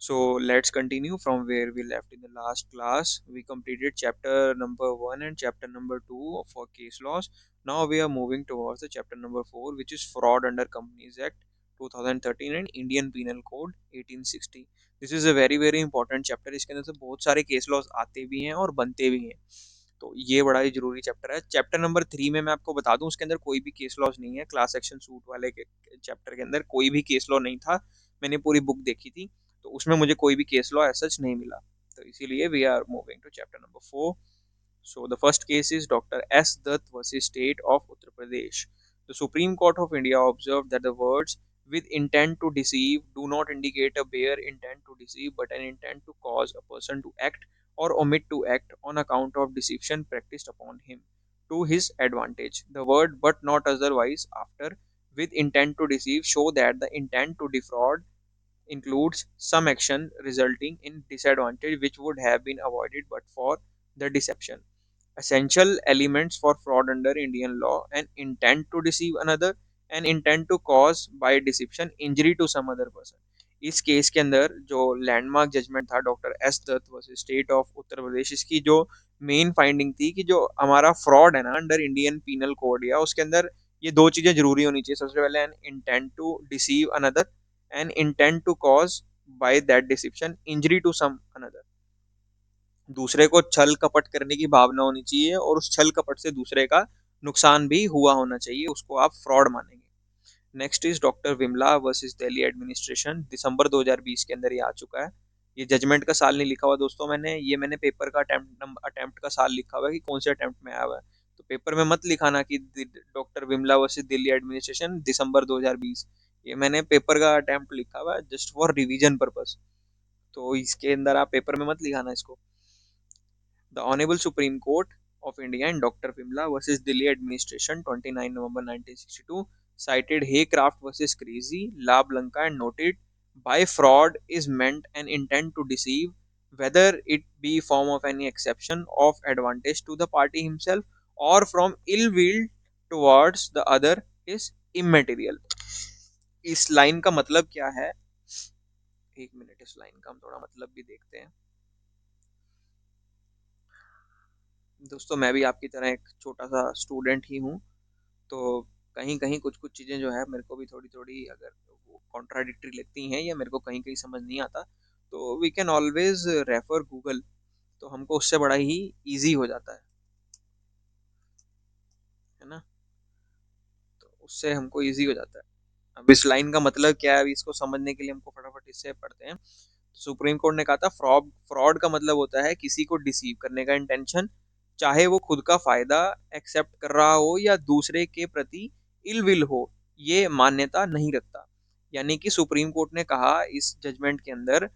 So let's continue from where we left in the last class. We completed chapter number 1 and chapter number 2 for case laws. Now we are moving towards the chapter number 4, which is fraud under Companies Act 2013 and Indian Penal Code 1860. This is a very important chapter. इसके अंदर से बहुत सारे case laws आते भी हैं और बनते भी हैं, तो ये बड़ा ही जरूरी चैप्टर है। चैप्टर नंबर 3 में मैं आपको बता दूं, उसके अंदर कोई भी केस लॉज नहीं है। क्लास एक्शन सूट वाले के चैप्टर के अंदर कोई भी केस लॉ नहीं था। मैंने पूरी बुक देखी थी, तो उसमें मुझे कोई भी केस लॉ सच नहीं मिला, तो इसीलिए we are moving to chapter number 4। So the first case is Dr. S. Dutt versus State of Uttar Pradesh. The Supreme Court of India observed that the words with intent to deceive do not indicate a bare intent to deceive, but an intent to cause a person to act or omit to act on account of deception practiced upon him to his advantage. The word but not otherwise after with intent to deceive show that the intent to defraud includes some action resulting in disadvantage which would have been avoided but for the deception. Essential elements for fraud under Indian law: an intent to deceive another, an intent to cause by deception injury to some other person. इस case के अंदर जो landmark judgement था doctor S Dutt versus state of Uttar Pradesh, इसकी जो main finding थी कि जो हमारा फ्रॉड है ना अंडर इंडियन पीनल कोड या उसके अंदर, ये दो चीजें जरूरी होनी चाहिए। सबसे पहले an intent to deceive another, an intent to cause by that deception injury to some another. दूसरे को छल कपट करने की भावना होनी चाहिए और उस छल कपट से दूसरे का नुकसान भी हुआ होना चाहिए, उसको आप फ्रॉड मानेंगे। Next is doctor Vimla versus Delhi administration. दिसंबर 2020 के अंदर ये आ चुका है। ये जजमेंट का साल नहीं लिखा हुआ दोस्तों, मैंने पेपर का अटेम्प्ट का साल लिखा हुआ है कि कौन से अटेम्प्ट में आया हुआ है। तो पेपर में मत लिखाना कि doctor Vimla versus Delhi administration दिसंबर 2020। ये मैंने पेपर का अटेम्प्ट लिखा हुआ है जस्ट फॉर रिवीजन पर्पस, तो इसके अंदर आप पेपर में मत लिखाना इसको। The Honorable Supreme Court of India and Dr. Vimla versus Delhi Administration 29 November 1962 cited Haycraft versus Crazy, La Blanca and noted by fraud is meant an intent to deceive, whether it be form of any exception of advantage to the party himself or from ill will towards the other is immaterial। इस line का मतलब क्या है, एक minute, इस line का हम थोड़ा मतलब भी देखते हैं। दोस्तों मैं भी आपकी तरह एक छोटा सा स्टूडेंट ही हूँ, तो कहीं कहीं कुछ कुछ चीज़ें जो है मेरे को भी थोड़ी थोड़ी अगर वो कॉन्ट्राडिक्टरी लगती हैं या मेरे को कहीं कहीं समझ नहीं आता, तो we can always refer Google, तो हमको उससे बड़ा ही इजी हो जाता है ना, तो उससे हमको इजी हो जाता है। अब इस लाइन का मतलब क्या है, अभी इसको समझने के लिए हमको फटाफट इससे पढ़ते हैं। सुप्रीम कोर्ट ने कहा था फ्रॉड फ्रॉड का मतलब होता है किसी को डिसीव करने का इंटेंशन, चाहे वो खुद का फायदा एक्सेप्ट कर रहा हो या दूसरे के प्रति इल विल हो, ये मान्यता नहीं रखता। यानी कि सुप्रीम कोर्ट ने कहा इस जजमेंट के अंदर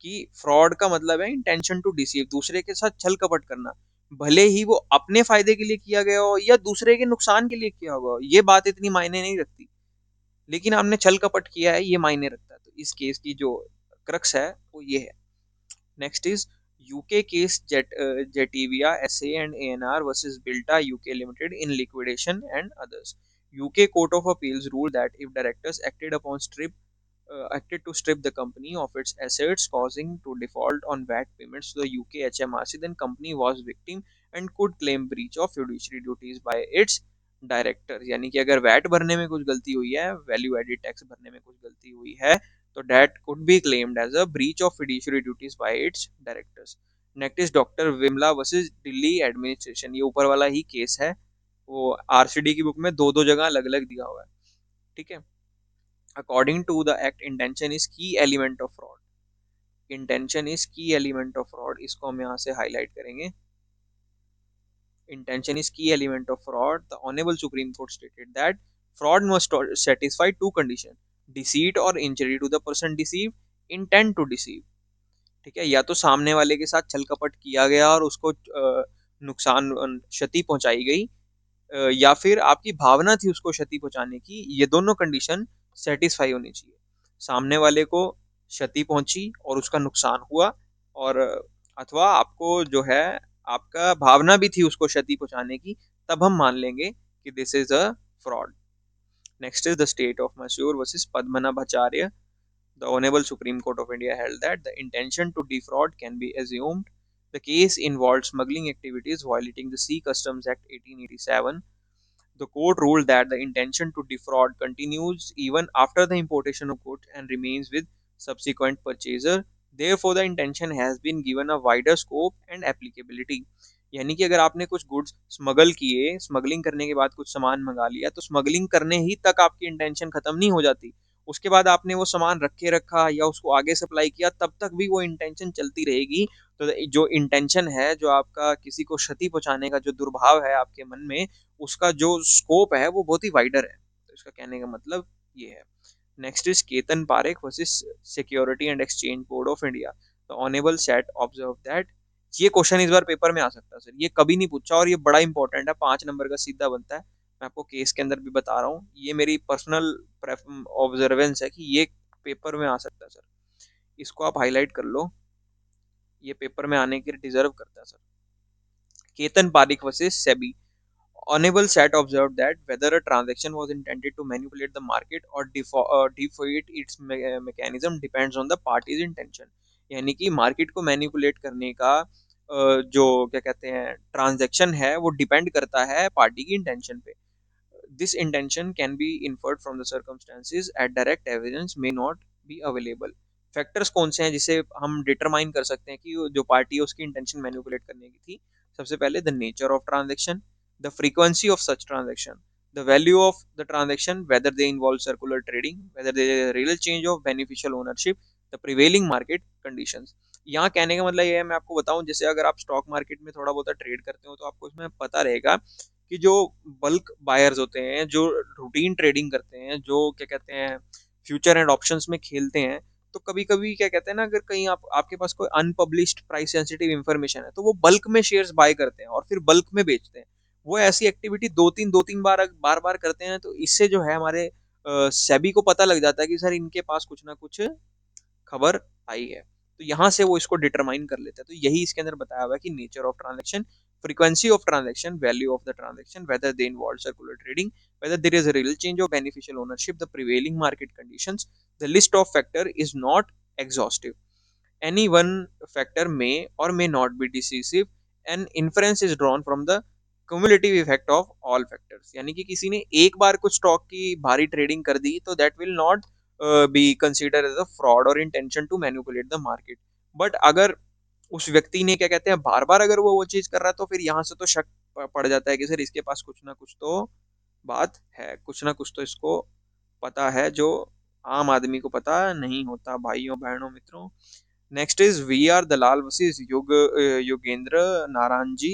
कि फ्रॉड का मतलब है इंटेंशन टू डिसीव, दूसरे के साथ छल कपट करना, भले ही वो अपने फायदे के लिए किया गया हो या दूसरे के नुकसान के लिए किया होगा, ये बात इतनी मायने नहीं रखती, लेकिन आपने छल कपट किया है ये मायने रखता है। तो इस केस की जो क्रक्स है वो ये है। Next is UK case Jetivia SA and ANR versus Bilta UK limited in liquidation and others. UK court of appeals rule that if directors acted upon strip acted to strip the company of its assets causing to default on VAT payments to the UK HMRC, then company was victim and could claim breach of fiduciary duties by its director. यानी कि अगर VAT भरने में कुछ गलती हुई है, value added tax भरने में कुछ गलती हुई है, तो that could be claimed as a breach of fiduciary duties by its directors. Next is doctor Vimla versus Delhi administration. ये ऊपर वाला ही केस है, वो आरसीडी की बुक में दो दो जगह अलग अलग दिया हुआ है, ठीक है। According to the act intention is key element of fraud, intention is key element of fraud, इसको हम यहाँ से हाईलाइट करेंगे। intention is key element of fraud. The Honorable Supreme Court stated that fraud must satisfy two conditions: deceit or injury to the person deceived, intent to deceive। ठीक है, या तो सामने वाले के साथ छल कपट किया गया और उसको नुकसान क्षति पहुंचाई गई, या फिर आपकी भावना थी उसको क्षति पहुंचाने की, ये दोनों कंडीशन सेटिस्फाई होनी चाहिए। सामने वाले को क्षति पहुंची और उसका नुकसान हुआ, और अथवा आपको जो है आपका भावना भी थी उसको क्षति पहुंचाने की, तब हम मान लेंगे कि this is a fraud. Next is the state of Mysore versus Padmanabhacharya. The Honorable Supreme Court of India held that the intention to defraud can be assumed. The case involved smuggling activities violating the Sea Customs Act 1887. The court ruled that the intention to defraud continues even after the importation of goods and remains with subsequent purchaser. Therefore, the intention has been given a wider scope and applicability. यानी कि अगर आपने कुछ goods smuggle किए, smuggling करने के बाद कुछ सामान मंगा लिया, तो स्मगलिंग करने ही तक आपकी इंटेंशन खत्म नहीं हो जाती। उसके बाद आपने वो सामान रखे रखा या उसको आगे सप्लाई किया, तब तक भी वो इंटेंशन चलती रहेगी। तो जो इंटेंशन है, जो आपका किसी को क्षति पहुंचाने का जो दुर्भाव है आपके मन में, उसका जो स्कोप है वो बहुत ही वाइडर है। तो इसका कहने का मतलब ये है। Next is Ketan Parekh versus security and exchange board of India. The honourable set observe that, ये क्वेश्चन इस बार पेपर में आ सकता है सर, ये कभी नहीं पूछा और ये बड़ा इंपॉर्टेंट है, 5 नंबर का सीधा बनता है। मैं आपको केस के अंदर भी बता रहा हूँ, ये मेरी पर्सनल ऑब्जर्वेंस है कि ये पेपर में आ सकता है सर। इसको आप हाईलाइट कर लो, ये पेपर में आने के डिजर्व करता है sir. Ketan Parekh versus SEBI. Honorable Sat observed that whether a transaction was intended to manipulate the market or defeat its mechanism depends on the party's intention. यानी कि मार्केट को मैनिपुलेट करने का जो क्या कहते हैं ट्रांजैक्शन है, वो डिपेंड करता है पार्टी की इंटेंशन पे। This intention can be inferred from the circumstances at direct evidence may not be available. Factors कौन से हैं जिसे हम डिटरमाइन कर सकते हैं कि जो पार्टी है उसकी इंटेंशन मैनिपुलेट करने की थी? सबसे पहले the nature of transaction, the frequency of such transaction, the value of the transaction, whether they involve circular trading, whether they real change of beneficial ownership, the prevailing market conditions. यहाँ कहने का मतलब ये है, मैं आपको बताऊं, जैसे अगर आप स्टॉक मार्केट में थोड़ा बहुत ट्रेड करते हो तो आपको इसमें पता रहेगा कि जो बल्क बायर्स होते हैं, जो रूटीन ट्रेडिंग करते हैं, जो क्या कहते हैं फ्यूचर एंड ऑप्शंस में खेलते हैं, तो कभी कभी क्या कहते हैं ना, अगर कहीं आपके पास कोई अनपब्लिश्ड प्राइस सेंसिटिव इन्फॉर्मेशन है, तो वो बल्क में शेयर्स बाय करते हैं और फिर बल्क में बेचते हैं। वो ऐसी एक्टिविटी दो तीन बार बार करते हैं, तो इससे जो है हमारे सेबी को पता लग जाता है कि सर इनके पास कुछ ना कुछ खबर आई है। तो यहाँ से वो इसको डिटरमाइन कर लेते हैं। तो यही इसके अंदर बताया हुआ है कि nature of transaction, frequency of transaction, value of the transaction, whether they involve circular trading, whether there is a real change of beneficial ownership, the prevailing market conditions. The list of factor is not exhaustive. Any one factor may or may not be decisive. An inference is drawn from the cumulative effect of all factors. यानी कि किसी ने एक बार कुछ stock की भारी trading कर दी, तो that will not be consider as a fraud और intention to manipulate the market. But अगर उस व्यक्ति ने क्या कहते हैं बार बार अगर वो चीज कर रहा है, तो फिर यहाँ से तो शक पड़ जाता है कि सर इसके पास कुछ ना कुछ तो बात है, कुछ ना कुछ तो इसको पता है जो आम आदमी को पता नहीं होता। भाइयों बहनों मित्रों, next is V R Dalal versus Yogendra Narayan ji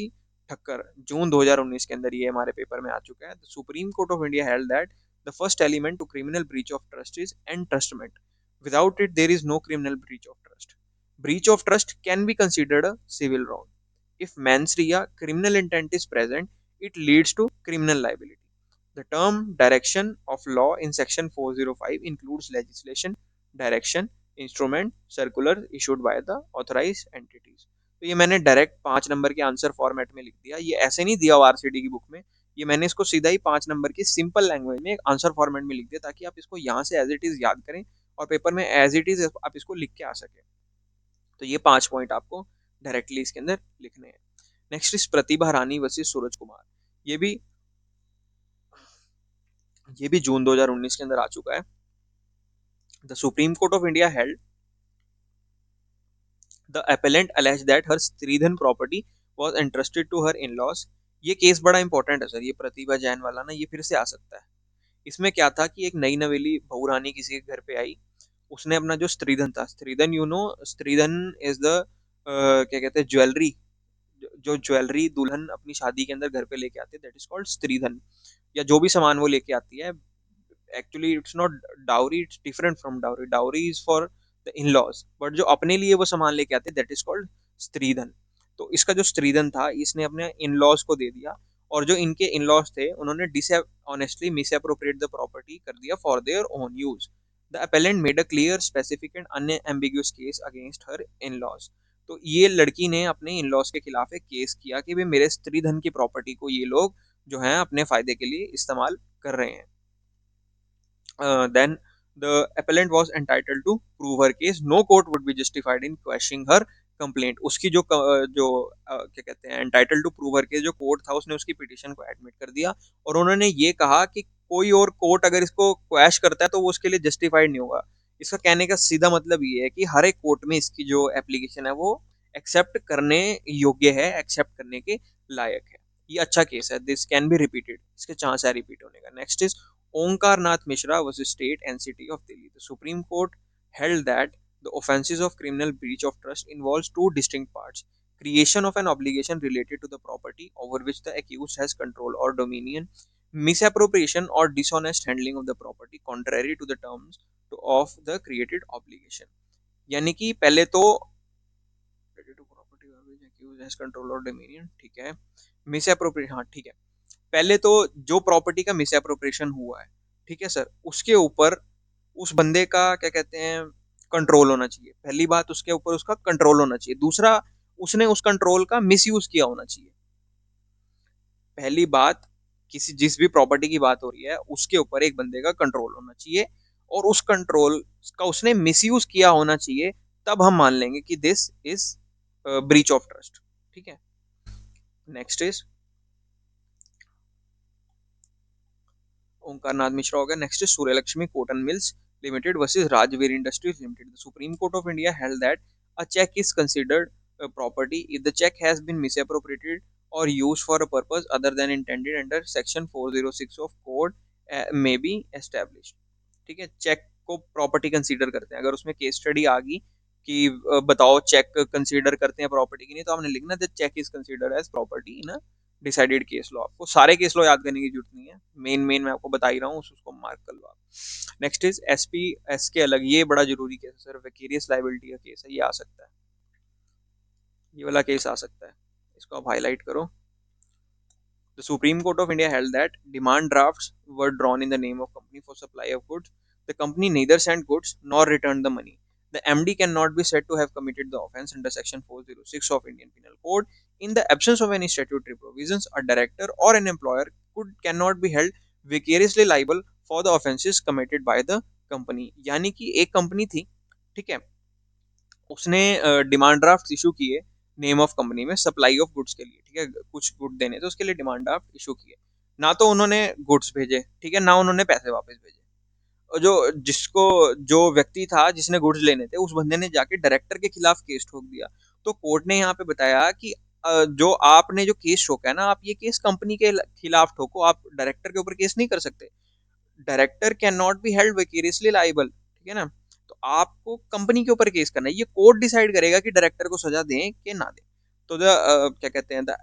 Thakkar. जून 2019 के अंदर ये हमारे पेपर में आ चुका है। The Supreme Court of India held that the first element to criminal breach of trust is entrustment. Without it there is no criminal breach of trust. Breach of trust can be considered a civil wrong. If mens rea criminal intent is present, it leads to criminal liability. The term direction of law in section 405 includes legislation, direction, instrument, circular issued by the authorized entities. तो ये मैंने direct 5 number के answer format में लिख दिया, ये ऐसे नहीं दिया हुआ आरसीडी की बुक में, ये मैंने इसको सीधा ही 5 नंबर की सिंपल लैंग्वेज में एक आंसर फॉर्मेट में लिख दिया, ताकि आप इसको यहाँ से एज इट इज याद करें और पेपर में एज इट इज आप इसको लिख के आ सके। तो ये 5 पॉइंट आपको डायरेक्टली इसके अंदर लिखने हैं। Next is Pratibha Rani versus Suraj Kumar. ये भी ये भी जून 2019 के अंदर आ चुका है। The Supreme Court of India held the appellant alleged that her stridhan property was entrusted to her in-laws। ये केस बड़ा इंपॉर्टेंट है सर, ये प्रतिभा जैन वाला ना, ये फिर से आ सकता है। इसमें क्या था कि एक नई नवेली बहू रानी किसी के घर पे आई, उसने अपना जो स्त्रीधन था, स्त्रीधन स्त्रीधन इज द क्या कहते हैं ज्वेलरी, जो ज्वेलरी दुल्हन अपनी शादी के अंदर घर पे लेके आती है, दैट इज कॉल्ड स्त्रीधन। या जो भी सामान वो लेके आती है, actually it's not dowry, it's different from dowry. Dowry is for the in laws, but जो अपने लिए वो सामान लेके आते हैं दैट इज कॉल्ड स्त्रीधन। तो इसका जो स्त्रीधन था, इसने अपने इन लॉज को दे दिया, और जो इनके इन लॉज थे उन्होंने डिसऑनेस्टली मिसअप्रोप्रिएट द प्रॉपर्टी कर दिया for their own use. The appellant made a clear specific and unambiguous case against her in laws. तो ये लड़की ने अपने इन लॉज के खिलाफ एक केस किया कि भाई मेरे स्त्रीधन की प्रॉपर्टी को ये लोग जो है अपने फायदे के लिए इस्तेमाल कर रहे हैं। Then The appellant was entitled to prove her case. No court would be justified in quashing her complaint. उसकी जो क्या कहते हैं entitled to prove her case जो कोर्ट था उसने उसकी पिटीशन को एडमिट कर दिया और उन्होंने ये कहा कि कोई और कोर्ट अगर इसको क्वैश करता है तो वो उसके लिए जस्टिफाइड नहीं होगा. इसका कहने का सीधा मतलब ये है कि हर एक कोर्ट में इसकी जो एप्लीकेशन है वो एक्सेप्ट करने योग्य है, एक्सेप्ट करने के लायक है. ये अच्छा केस है. This can be repeated. इसके चांस है रिपीट होने का. Next is Onkar Nath Mishra versus State and City of Delhi. The Supreme Court held that the offences of criminal breach of trust involves two distinct parts: creation of an obligation related to the property over which the accused has control or dominion, misappropriation or dishonest handling of the property contrary to the terms of the created obligation. यानी कि पहले तो property accused has control or dominion, ठीक है. Misappropriation, हाँ ठीक है. पहले तो जो प्रॉपर्टी का मिस एप्रोप्रिएशन हुआ है, ठीक है सर, उसके ऊपर उस बंदे का क्या कहते हैं कंट्रोल होना चाहिए. पहली बात, उसके ऊपर उसका कंट्रोल होना चाहिए. दूसरा, उसने उस कंट्रोल का मिस यूज किया होना चाहिए. पहली बात, किसी जिस भी प्रॉपर्टी की बात हो रही है उसके ऊपर एक बंदे का कंट्रोल होना चाहिए और उस कंट्रोल का उसने मिस यूज किया होना चाहिए. तब हम मान लेंगे कि this is breach of trust. ठीक है. नेक्स्ट इज ओंकारनाथ मिश्रा हो गया. Next is Suryalakshmi Cotton Mills Limited versus Rajvir Industries Limited. The Supreme Court of India held that a cheque is considered property if the check has been misappropriated or used for a purpose other than intended under section 406 of code may be established. ठीक है. Check को property consider करते हैं. अगर उसमें case study आ गई कि बताओ चेक कंसीडर करते हैं प्रॉपर्टी की, नहीं तो हमने लिखना the cheque is considered as property in decided case law. आपको सारे केस लॉ याद करने की जरूरत नहीं है. मेन मैं आपको बता ही रहा हूँ, उसको मार्क कर लो आप. नेक्स्ट इज एसपी एस के अलग. ये बड़ा जरूरी केस है सर. विकेरियस लाइबिलिटी का केस है, ये आ सकता है. ये वाला केस आ सकता है. इसको आप हाईलाइट करो. The Supreme Court of India held that demand drafts were drawn in the name of company for supply of goods. The company neither sent goods nor returned the money. The MD cannot be said to have committed the offence under Section 406 of Indian Penal Code. In the absence of any statutory provisions, a director or an employer cannot be held vicariously liable for the offences committed by the company. यानी कि एक company थी, ठीक है, उसने demand draft issue किए name of company में supply of goods के लिए. ठीक है. कुछ गुड देने थे, उसके लिए डिमांड ड्राफ्ट इशू किए. ना तो उन्होंने गुड्स भेजे, ठीक है, ना उन्होंने पैसे वापस भेजे. और जो व्यक्ति था जिसने गुड्स लेने थे, उस बंदे ने जाके डायरेक्टर के खिलाफ केस ठोक दिया. तो कोर्ट ने यहाँ पे बताया कि जो आपने जो केस ठोका है ना, आप ये केस कंपनी के खिलाफ ठोको, आप डायरेक्टर के ऊपर केस नहीं कर सकते. Director can not be held vicariously liable. ठीक है ना. तो आपको कंपनी के ऊपर केस करना है. ये कोर्ट डिसाइड करेगा कि डायरेक्टर को सजा दें कि ना दें. तो क्या कहते हैं द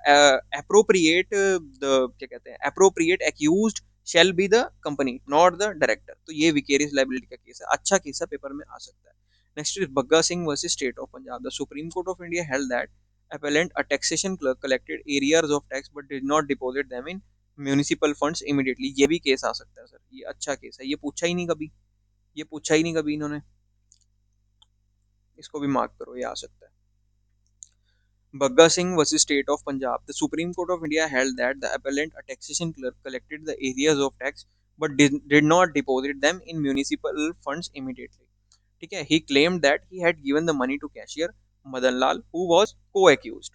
क्या कहते हैं appropriate accused shall be the company not the director. तो ये विकेरियस लाइबिलिटी का केस है. अच्छा केस है, पेपर में आ सकता है. Next is Bagga Singh versus state of Punjab. The Supreme Court of India held that appellant a taxation clerk collected arrears of tax but did not deposit them in municipal funds immediately. ये भी case आ सकता है sir. ये अच्छा case है. ये पूछा ही नहीं कभी. ये पूछा ही नहीं कभी इन्होंने. इसको भी मार्क करो, ये आ सकता है. Bagga Singh versus State of Punjab. The Supreme Court of India held that the appellant, a taxation clerk, collected the areas of tax but did not deposit them in municipal funds immediately. ठीक है. He claimed that he had given the money to cashier Madan Lal, who was co-accused.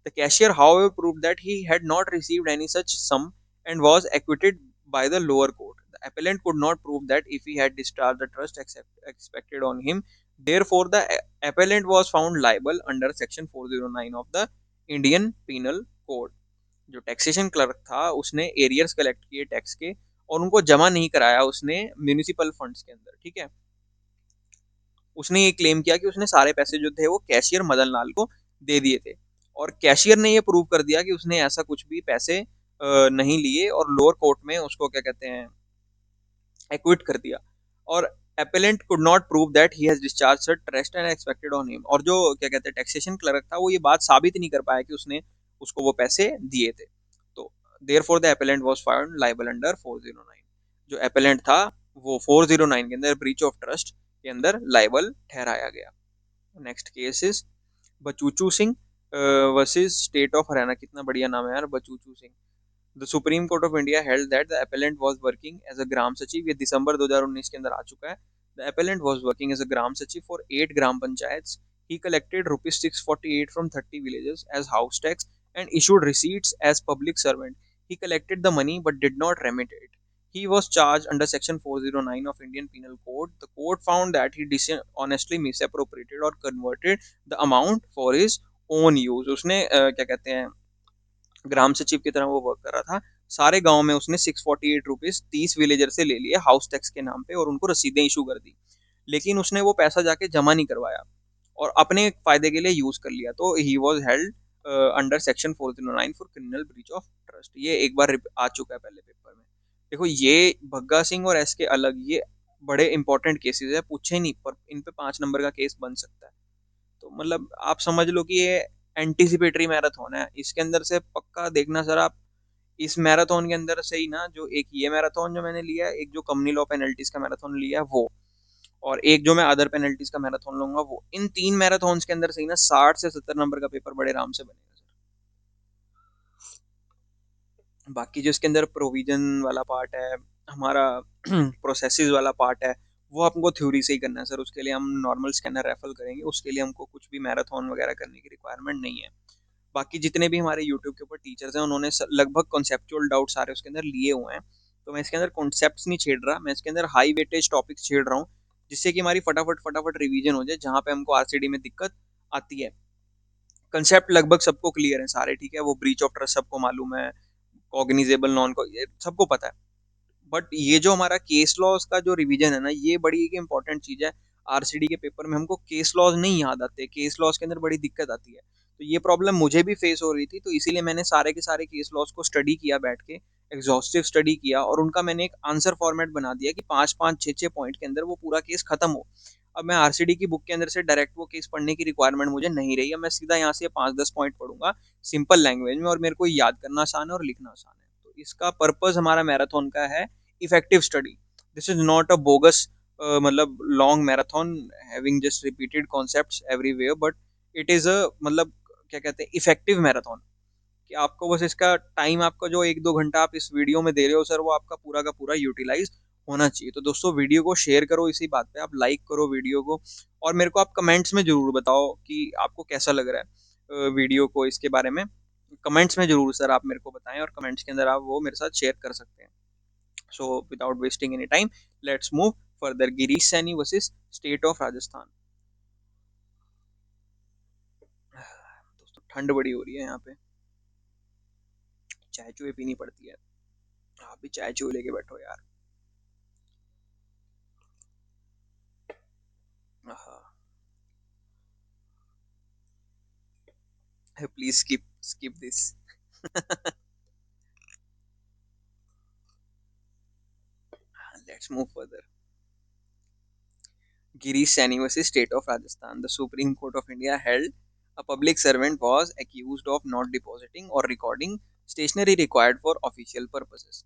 The cashier, however, proved that he had not received any such sum and was acquitted by the lower court. The appellant could not prove that if he had discharged the trust expected on him. Therefore, the appellant was found liable under Section 409 of the Indian Penal Code. जो taxation clerk था उसने arrears collect किए tax के और उनको जमा नहीं कराया उसने म्यूनिसिपल फंड्स के अंदर. ठीक है. उसने ये क्लेम किया कि उसने सारे पैसे जो थे वो कैशियर मदन लाल को दे दिए थे और कैशियर ने ये प्रूव कर दिया कि उसने ऐसा कुछ भी पैसे नहीं लिए और लोअर कोर्ट में उसको क्या कहते हैं एक्विट कर दिया. और appellant could not prove that he has discharged the trust and expected on him. और जो क्या कहते हैं टैक्सेशन क्लर्क था वो ये बात साबित नहीं कर पाया कि उसने उसको वो पैसे दिए थे. तो therefore the appellant was found liable under 409. जो appellant था वो 409 के अंदर breach of trust के अंदर लाइबल ठहराया गया. Next case is Bachuchu Singh versus state of Haryana. कितना बढ़िया नाम है यार, Bachuchu Singh. The Supreme Court of India held that the appellant was working as a gram sachiv. ये दिसंबर 2019 के अंदर आ चुका है. The appellant was working as a Gram Sachiv for 8 Gram Panchayats. He collected rupees 648 from 30 villages as house tax and issued receipts as public servant. He collected the money but did not remit it. He was charged under Section 409 of Indian Penal Code. The court found that he dishonestly misappropriated or converted the amount for his own use. उसने क्या कहते हैं, ग्राम सचिव की तरह वो work कर रहा था। सारे गांव में उसने 648 रुपीज 30 विलेजर से ले लिए हाउस टैक्स के नाम पे और उनको रसीदें इशू कर दी। लेकिन उसने वो पैसा जाके जमा नहीं करवाया और अपने फायदे के लिए यूज कर लिया, तो he was held under section 409 for criminal breach of trust. ये एक बार आ चुका है पहले पेपर में। देखो ये भग्गा सिंह और एस के अलग, ये बड़े इंपॉर्टेंट केसेस है, पूछे नहीं पर इन पे 5 नंबर का केस बन सकता है। तो मतलब आप समझ लो कि ये एंटीसिपेटरी मैराथन है, इसके अंदर से पक्का देखना सर आप। इस मैराथन के अंदर से ही ना, जो एक ये मैराथन जो मैंने लिया है, एक जो कम्युनी लॉ पेनल्टीज का मैराथन लिया है वो, और एक जो मैं अदर पेनल्टीज का मैराथन लूंगा वो, इन 3 मैराथन्स के अंदर से ही ना 60 से 70 नंबर का पेपर बड़े आराम से बनेगा सर। बाकी जो इसके अंदर प्रोविजन वाला पार्ट है, हमारा प्रोसेसेस वाला पार्ट है, वो हमको थ्योरी से ही करना है सर। उसके लिए हम नॉर्मल स्कैनर रेफर करेंगे, उसके लिए हमको कुछ भी मैराथन वगैरह करने की रिक्वायरमेंट नहीं है। बाकी जितने भी हमारे यूट्यूब के ऊपर टीचर्स हैं, उन्होंने लगभग कॉन्सेप्चुअल डाउट सारे उसके अंदर लिए हुए हैं। तो मैं इसके अंदर कॉन्सेप्ट्स नहीं छेड़ रहा, मैं इसके अंदर हाई वेटेज टॉपिक्स छेड़ रहा हूँ, जिससे कि हमारी फटाफट फटाफट रिवीजन हो जाए जहाँ पे हमको आरसीडी में दिक्कत आती है। कंसेप्ट लगभग सबको क्लियर है सारे, ठीक है, वो ब्रीच ऑफ ट्रस्ट सबको मालूम है, कॉग्निजेबल नॉन को ये सबको पता है। बट ये जो हमारा केस लॉज का जो रिवीजन है ना, ये बड़ी एक इंपॉर्टेंट चीज है। आरसीडी के पेपर में हमको केस लॉज नहीं याद आते, केस लॉज के अंदर बड़ी दिक्कत आती है। तो ये प्रॉब्लम मुझे भी फेस हो रही थी, तो इसीलिए मैंने सारे के सारे केस लॉज को स्टडी किया बैठ के, एग्जॉस्टिव स्टडी किया, और उनका मैंने एक आंसर फॉर्मेट बना दिया कि 5 5 6 6 पॉइंट के अंदर वो पूरा केस खत्म हो। अब मैं आरसीडी की बुक के अंदर से डायरेक्ट वो केस पढ़ने की रिक्वायरमेंट मुझे नहीं रही है, मैं सीधा यहाँ से 5 10 पॉइंट पढ़ूंगा सिंपल लैंग्वेज में, और मेरे को याद करना आसान है और लिखना आसान है। तो इसका पर्पज हमारा मैराथन का है effective study. This is not a bogus मतलब long marathon having just repeated concepts everywhere, but it is a मतलब क्या कहते हैं इफेक्टिव मैराथन, कि आपको बस इसका टाइम, आपका जो 1 2 घंटा आप इस वीडियो में दे रहे हो सर, वो आपका पूरा का पूरा यूटिलाइज होना चाहिए। तो दोस्तों वीडियो को शेयर करो, इसी बात पे आप लाइक करो वीडियो को, और मेरे को आप कमेंट्स में जरूर बताओ कि आपको कैसा लग रहा है वीडियो को, इसके बारे में कमेंट्स में जरूर सर आप मेरे को बताएं, और कमेंट्स के अंदर आप वो मेरे साथ शेयर कर सकते हैं। So without wasting any time, let's move further. Girish Saini versus State of Rajasthan. दोस्तों ठंड बड़ी हो रही है यहाँ पे, चाय चुए पीनी पड़ती है। आप भी चाय चुए लेके बैठो यार। Please skip skip this. Let's move further. Girish Saini versus State of Rajasthan. The Supreme Court of India held a public servant was accused of not depositing or recording stationery required for official purposes.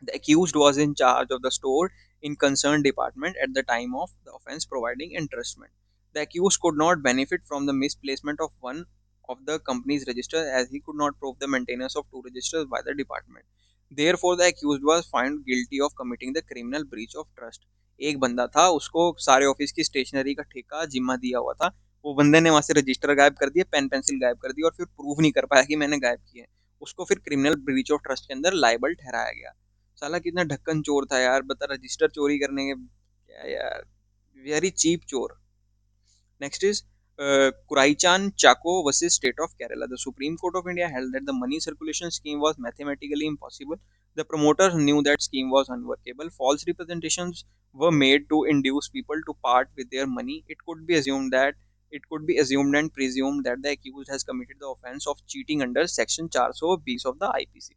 The accused was in charge of the store in concerned department at the time of the offence, providing entrustment. The accused could not benefit from the misplacement of one of the company's registers, as he could not prove the maintenance of two registers by the department. Therefore, the accused was found guilty of committing the criminal breach of trust. एक बंदा था, उसको सारे office की stationery का ठेका जिम्मा दिया हुआ था, वो बंदे ने वहां से रजिस्टर गायब कर दिया, पेन पेंसिल गायब कर दी, और फिर प्रूव नहीं कर पाया कि मैंने गायब किए। उसको फिर क्रिमिनल ब्रीच ऑफ ट्रस्ट के अंदर लाइबल ठहराया गया। साला कितना ढक्कन चोर था यार, बता, रजिस्टर चोरी करने के, क्या यार, वेरी चीप चोर। Next is Kuraichan Chako versus State of Kerala. The Supreme Court of India held that the money circulation scheme was mathematically impossible. The promoters knew that scheme was unworkable. False representations were made to induce people to part with their money. It could be assumed and presumed that the accused has committed the offence of cheating under Section 420 of the IPC.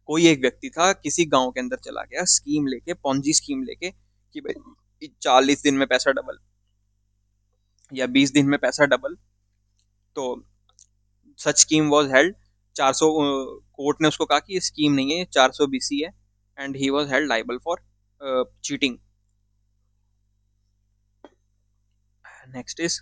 कोई एक व्यक्ति था, किसी गांव के अंदर चला गया स्कीम लेके, पॉन्जी स्कीम लेके, कि भाई 40 दिन में पैसा डबल या 20 दिन में पैसा डबल। तो सच स्कीम वाज हेल्ड 400, कोर्ट ने उसको कहा कि ये स्कीम नहीं है, 420 है, and he was held liable for cheating. Next is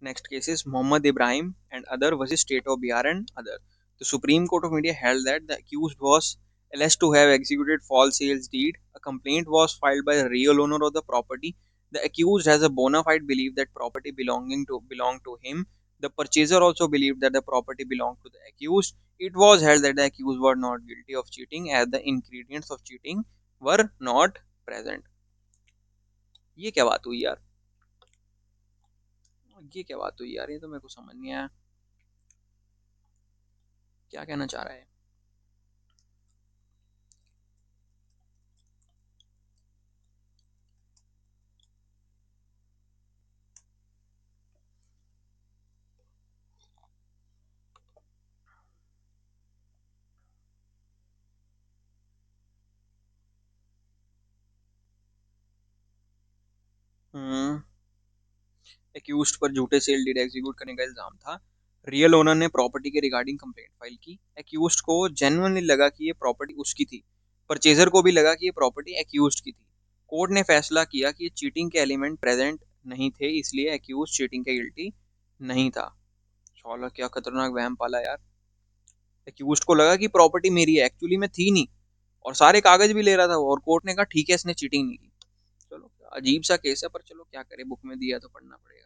Next case is Mohammad Ibrahim and other versus State of Bihar and other. The Supreme Court of India held that the accused was alleged to have executed false sales deed. A complaint was filed by the real owner of the property. The accused has a bona fide belief that property belonged to him. The purchaser also believed that the property belonged to the accused. It was held that the accused were not guilty of cheating as the ingredients of cheating were not present. ये क्या बात हुई यार? ये क्या बात हुई यार? ये तो मेरे को समझ नहीं आया, क्या कहना चाह रहा है? हम्म एक्यूज्ड पर झूठे सेल डीड एग्जीक्यूट करने का इल्जाम था। रियल ओनर ने प्रॉपर्टी के रिगार्डिंग कंप्लेंट फाइल की। एक्यूज्ड को जेन्युइनली लगा कि ये प्रॉपर्टी उसकी थी। परचेजर को भी लगा कि ये प्रॉपर्टी एक्यूज्ड की थी। कोर्ट ने फैसला किया कि ये चीटिंग के एलिमेंट प्रेजेंट नहीं थे, इसलिए एक्यूज्ड चीटिंग के गिल्टी नहीं था। चौला क्या खतरनाक वहम पाला यार। एक्यूज्ड को लगा कि प्रॉपर्टी मेरी है, एक्चुअली में थी नहीं, और सारे कागज भी ले रहा था वो, और कोर्ट ने कहा ठीक है इसने चीटिंग नहीं की। चलो अजीब सा केस है, पर चलो क्या करे, बुक में दिया तो पढ़ना पड़ेगा।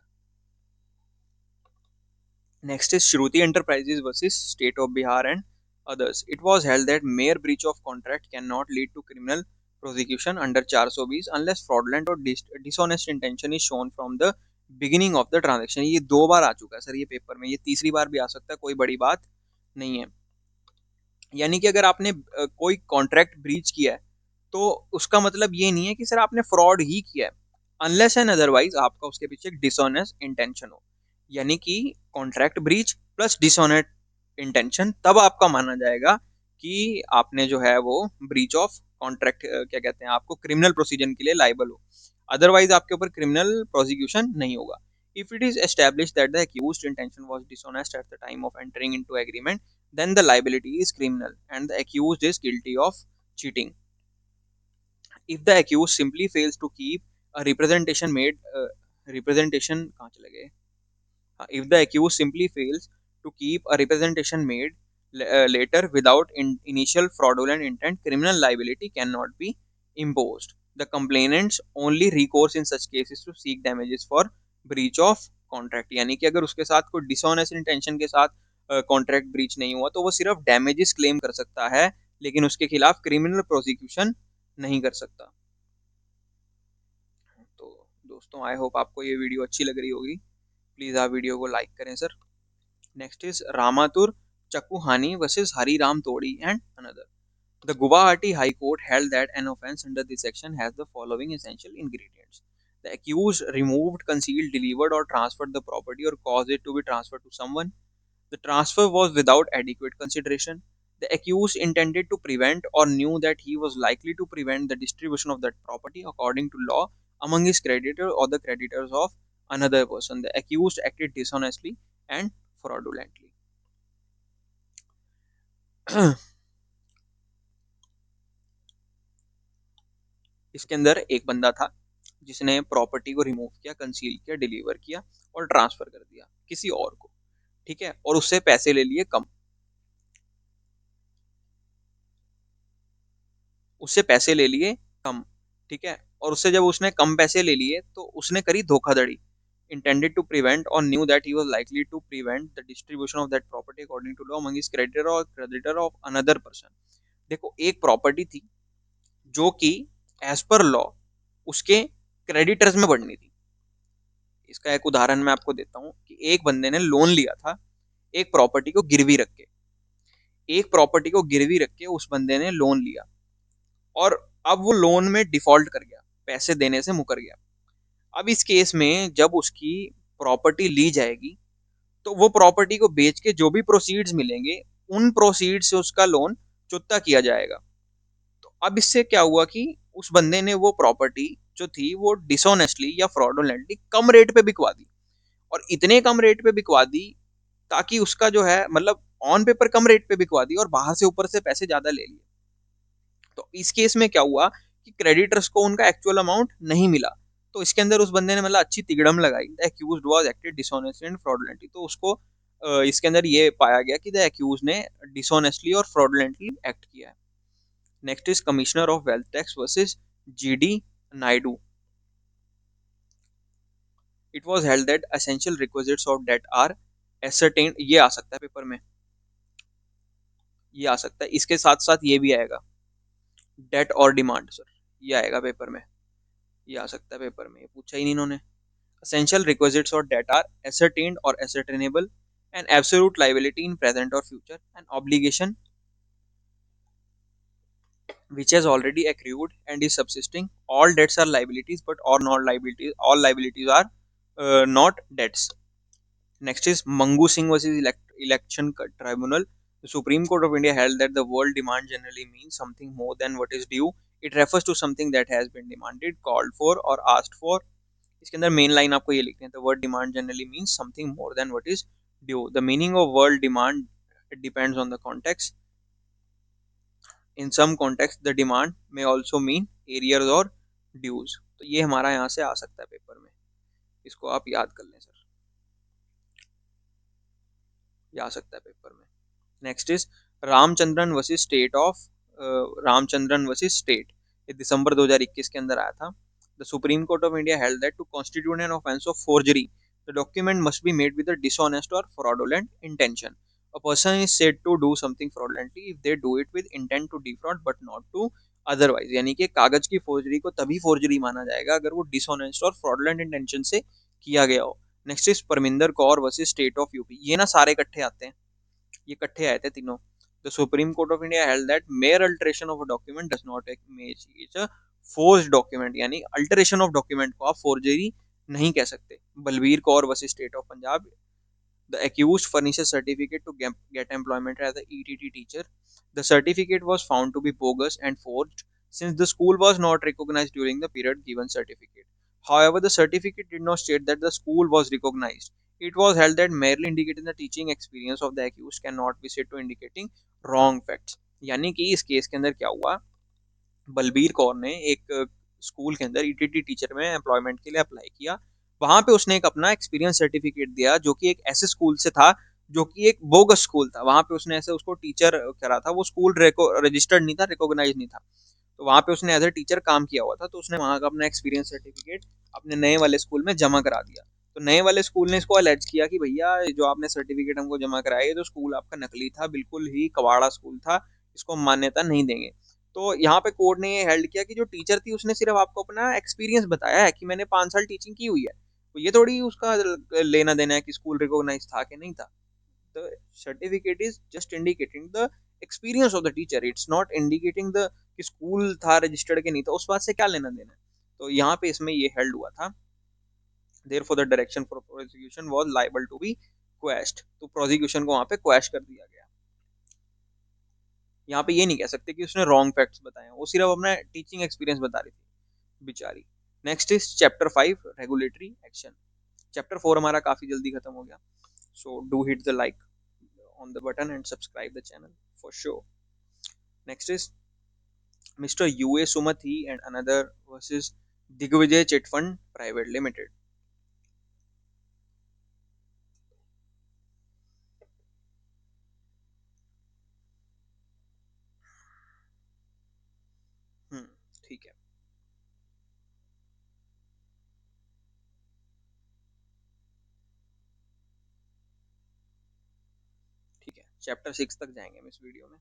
Next is Shruti Enterprises versus State of Bihar and others. It was held that mere breach of contract cannot lead to criminal prosecution under 420 unless fraudulent or dishonest intention is shown from the beginning of the transaction. ये दो बार आ चुका है sir ये paper में, ये तीसरी बार भी आ सकता है, कोई बड़ी बात नहीं है। यानी कि अगर आपने कोई कॉन्ट्रैक्ट ब्रीच किया है तो उसका मतलब ये नहीं है कि सर आपने फ्रॉड ही किया है, अनलेस एंड अदरवाइज आपका उसके पीछे एक डिसऑनेस्ट इंटेंशन हो। यानी कि contract breach plus dishonest intention, तब आपका माना जाएगा कि आपने जो है वो ब्रीच ऑफ कॉन्ट्रैक्ट क्या कहते हैं, आपको क्रिमिनल प्रोसीजर के लिए लाइबल हो। अदरवाइज आपके ऊपर क्रिमिनल प्रोसिक्यूशन नहीं होगा। If it is established that the accused intention was dishonest at the time of entering into agreement, then the liability is criminal and the accused is guilty of cheating. If the accused simply fails to keep a representation कहाँ चले गए? If the accused simply fails to keep a representation made later without initial fraudulent intent, criminal liability cannot be imposed. The complainant's only recourse in such cases to seek damages for breach of contract. यानी कि अगर उसके साथ कोई dishonest intention के साथ contract breach नहीं हुआ तो वो सिर्फ डैमेजेस क्लेम कर सकता है, लेकिन उसके खिलाफ क्रिमिनल प्रोसिक्यूशन नहीं कर सकता। तो दोस्तों आई होप आपको ये वीडियो अच्छी लग रही होगी, प्लीज़ आप वीडियो को लाइक करें sir. Next is Ramatur Chakuhani versus Hari Ram Todi and another. The Guwahati High Court held that an offence under this section has the following essential ingredients. The accused removed, concealed, delivered or transferred the property or caused it to be transferred to someone. The transfer was without adequate consideration. The accused intended to prevent or knew that he was likely to prevent the distribution of that property according to law among his creditor or the creditors of another person. The accused acted dishonestly and fraudulently. इसके अंदर एक बंदा था जिसने property को remove किया, conceal किया, deliver किया और ट्रांसफर कर दिया किसी और को, ठीक है, और उससे पैसे ले लिए कम, उससे पैसे ले लिए कम, ठीक है, और उससे जब उसने कम पैसे ले लिए तो उसने करी धोखाधड़ी। intended to prevent or knew that he was likely to prevent the distribution of that property according to law among his creditor or creditor of another person. देखो एक प्रॉपर्टी थी जो कि एज पर लॉ उसके creditors में बढ़नी थी। इसका एक उदाहरण मैं आपको देता हूँ कि एक बंदे ने लोन लिया था एक प्रॉपर्टी को गिरवी रख के, एक प्रॉपर्टी को गिरवी रख के उस बंदे ने लोन लिया और अब वो लोन में डिफॉल्ट कर गया, पैसे देने से मुकर गया। अब इस केस में जब उसकी प्रॉपर्टी ली जाएगी तो वो प्रॉपर्टी को बेच के जो भी प्रोसीड्स मिलेंगे उन प्रोसीड से उसका लोन चुकता किया जाएगा। तो अब इससे क्या हुआ कि उस बंदे ने वो प्रॉपर्टी जो थी वो डिसऑनेस्टली या फ्रॉडुलेंटली कम रेट पे बिकवा दी, और इतने कम रेट पे बिकवा दी ताकि उसका जो है मतलब ऑन पेपर कम रेट पे बिकवा दी और बाहर से ऊपर से पैसे ज्यादा ले लिए। तो इस केस में क्या हुआ कि क्रेडिटर्स को उनका एक्चुअल अमाउंट नहीं मिला। तो इसके अंदर उस बंदे ने मतलब अच्छी तिगड़म लगाई, the accused was acted dishonestly and fraudulently. तो उसको इसके अंदर ये पाया गया कि द एक्यूज ने डिसऑनेस्टली और फ्रॉडुलेंटली एक्ट किया है। Next is Commissioner of Wealth Tax versus GD Naidu. It was held that essential requisites of debt are ascertained. ये आ सकता है पेपर में, ये आ सकता है, इसके साथ साथ ये भी आएगा, डेट और डिमांड सर, ये आएगा पेपर में, ये आ सकता है पेपर में, ये पूछा ही नहीं इन्होंने। Essential requisites or debt are ascertained or ascertainable, an absolute liability in present or future, an obligation which has already accrued and is subsisting. All debts are liabilities, but all not liabilities. All liabilities are not debts. Next is Mangu Singh versus Election Tribunal. The Supreme Court of India held that the word demand generally means something more than what is due. It refers to something that has been demanded, called for, or asked for. इसके अंदर main line आपको ये लिखनी है, the word demand generally means something more than what is due. The meaning of word demand depends on the context. In some context the demand may also mean arrears और dues. तो ये हमारा यहाँ से आ सकता है पेपर में, इसको आप याद कर लें सर, ये आ सकता है पेपर में. Next is Ramachandran versus state of, Ramachandran versus State, ये दिसंबर 2021 के अंदर आया था. The Supreme Court of India held that to constitute an offence of forgery the document must be made with a dishonest और fraudulent intention. A person is said to do something fraudulently if they do it with intent to defraud but not to otherwise. यानी कि कागज की forgery को तभी forgery माना जाएगा अगर वो डिसऑनेस्ट और फ्रॉडुलेंट इंटेंशन से किया गया हो. Next is Parminder Kaur versus state of UP. ये ना सारे इकट्ठे आते हैं, ये इकट्ठे आए थे तीनों. The Supreme Court of India held that mayor alteration of a document does not make it a forced document. यानी अल्टरेशन ऑफ डॉक्यूमेंट को आप फोर्जरी नहीं कह सकते. Balbir Kaur versus state of Punjab. The accused furnishes certificate to get employment as a ETT teacher. The certificate was found to be bogus and forged since the school was not recognized during the period given certificate. However, the certificate did not state that the school was recognized. It was held that merely indicating the teaching experience of the accused cannot be said to indicating wrong facts. यानी कि इस case के अंदर क्या हुआ, बलबीर कौर ने एक school के अंदर ईटीटी टीचर में एम्प्लॉयमेंट के लिए अप्लाई किया. वहां पे उसने एक अपना एक्सपीरियंस सर्टिफिकेट दिया जो कि एक ऐसे स्कूल से था जो कि एक बोगस स्कूल था. वहां पे उसने ऐसे उसको टीचर करा था, वो स्कूल रजिस्टर्ड नहीं था, रिकॉग्नाइज नहीं था. तो वहां पे उसने एज ए टीचर काम किया हुआ था, तो उसने वहां का अपना एक्सपीरियंस सर्टिफिकेट अपने नए वाले स्कूल में जमा करा दिया. तो नए वाले स्कूल ने इसको अलेज किया कि भैया जो आपने सर्टिफिकेट हमको जमा कराया ये तो स्कूल आपका नकली था, बिल्कुल ही कबाड़ा स्कूल था, इसको हम मान्यता नहीं देंगे. तो यहाँ पे कोर्ट ने ये हेल्ड किया कि जो टीचर थी उसने सिर्फ आपको अपना एक्सपीरियंस बताया है कि मैंने 5 साल टीचिंग की हुई है, तो ये थोड़ी उसका लेना देना है कि स्कूल रिकॉग्नाइज था कि नहीं था. The certificate is just indicating the experience of the teacher, it's not indicating the कि स्कूल था रजिस्टर्ड के नहीं था, उस बात से क्या लेना देना है. तो यहाँ पे इसमें ये हेल्ड हुआ था. therefore the direction for prosecution was liable to be quashed. तो प्रोसिक्यूशन को वहां पे क्वैश कर दिया गया. यहाँ पे ये नहीं कह सकते कि उसने रॉन्ग फैक्ट्स बताए, वो सिर्फ अपना टीचिंग एक्सपीरियंस बता रही थी बेचारी. Next is chapter 5 regulatory action. Chapter 4 हमारा काफी जल्दी खत्म हो गया. So do hit the like on the button and subscribe the channel for sure. Next is Mr. UA Sumathi and another versus Digvijay Chit Fund Private Limited. ठीक है, ठीक है, चैप्टर 6 तक जाएंगे हम इस वीडियो में.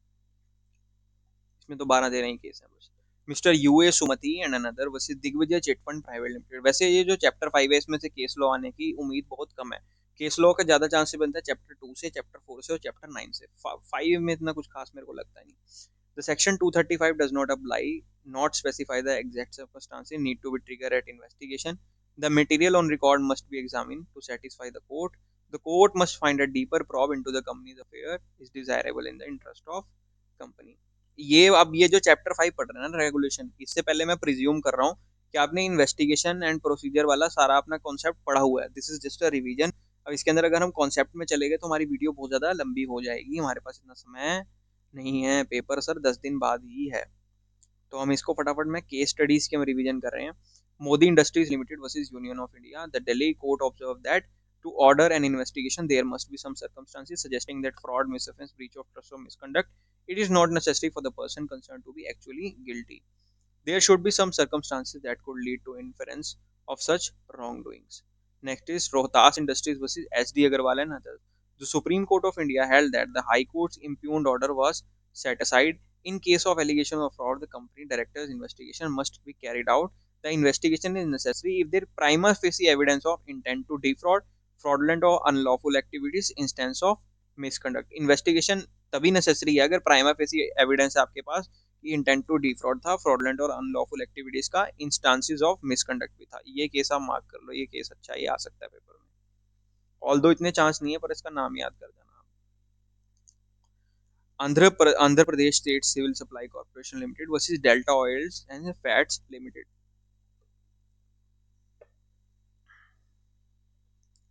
इसमें तो 12-13 ही केस है बस. Mister U A Sumati and another versus Digvijay chit fund private limited. वैसे ये जो चैप्टर 5 है इसमें से केस लॉ आने की उम्मीद बहुत कम है. केस लॉ का ज्यादा चांस से बनता है चैप्टर 2 से, चैप्टर 4 से और चैप्टर 9 से. 5 में इतना कुछ खास मेरे को लगता नहीं. The section 235 does not apply, not specify the exact circumstances need to be triggered at investigation. The material on record must be examined to satisfy the court. The court must find a deeper probe into the company's affair is desirable in the interest of company. ये अब ये जो chapter 5 पढ़ रहे हैं ना regulation, इससे पहले मैं प्रिज्यूम कर रहा हूँ कि आपने इन्वेस्टिगेशन एंड प्रोसीजर वाला सारा अपना कॉन्सेप्ट पढ़ा हुआ है. This is just a revision. अब इसके अंदर अगर हम कॉन्सेप्ट में चले गए तो हमारी वीडियो बहुत ज़्यादा लंबी हो जाएगी, हमारे पास इतना समय नहीं है, पेपर सर 10 दिन बाद ही है. तो हम इसको फटाफट में केस स्टडीज के हम रिवीजन कर रहे हैं. Modi industries limited versus union of India. The Delhi court observe that to order an investigation there must be some circumstances suggesting that fraud, misoffense, breach of trust or misconduct it is not necessary for the person concerned to be actually guilty. There should be some circumstances that could lead to inference of such wrongdoings. Next is Rohtas Industries versus SD Agarwal and others. The Supreme Court of India held that the High Court's impugned order was set aside. In case of allegation of fraud, the company director's investigation must be carried out. The investigation is necessary if there prima facie evidence of intent to defraud, fraudulent or unlawful activities, instance of misconduct. Investigation तभी necessary है अगर prima facie evidence है आपके पास कि intent to defrauded था, fraudulent और unlawful activities का, instances of misconduct भी था। ये केस आप मार्क कर लो, ये केस अच्छा है, ये आ सकता है पेपर में। ऑल दो इतने चांस नहीं है, पर इसका नाम याद कर देना। Andhra Pradesh State Civil Supply Corporation Limited versus Delta Oils and Fats Limited.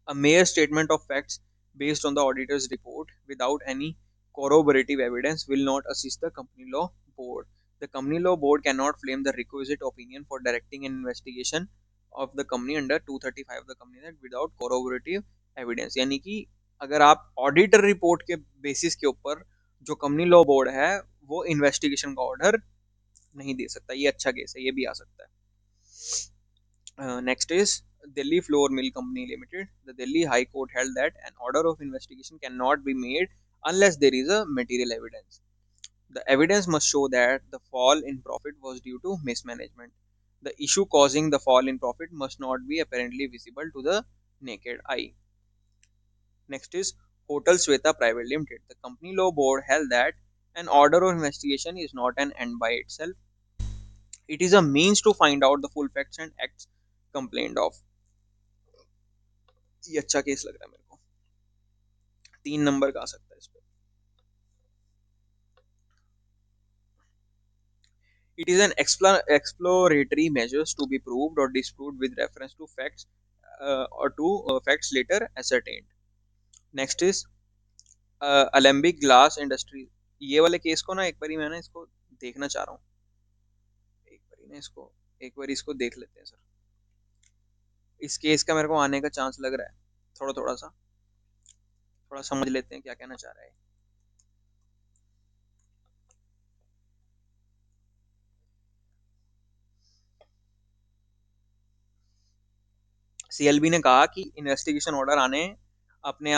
A mere statement of facts based on the auditor's report without any corroborative evidence will not assist the company law board. The company law board cannot claim the requisite opinion for directing an investigation of the company under 235 of the Company Act without corroborative evidence. यानी कि अगर आप auditor report के basis के ऊपर जो company law board है वो इन्वेस्टिगेशन का ऑर्डर नहीं दे सकता। ये अच्छा केस है, ये भी आ सकता है। Next is Delhi Flour Mill Company Limited. The Delhi High Court held that an order of investigation cannot be made unless there is a material evidence. The evidence must show that the fall in profit was due to mismanagement. The issue causing the fall in profit must not be apparently visible to the naked eye. Next is Hotel Sweta Private Limited. The Company Law Board held that an order of investigation is not an end by itself. It is a means to find out the full facts and acts complained of. ये अच्छा case लग रहा है मेरे को, 3 number का आ सकता है इस पे। It is an exploratory measures to be proved or disproved with reference to facts or to facts later ascertained. Next is Alembic Glass Industries. ये वाले केस को ना एक बारी मैं ना इसको देखना चाह रहा हूँ, एक बारी ना इसको एक बारी इसको देख लेते हैं सर। इस केस का मेरे को आने का चांस लग रहा है, थोड़ा थोड़ा सा, थोड़ा समझ लेते हैं क्या कहना चाह रहा है। सीएलबी ने कहा कि इन्वेस्टिगेशन ऑर्डर अपने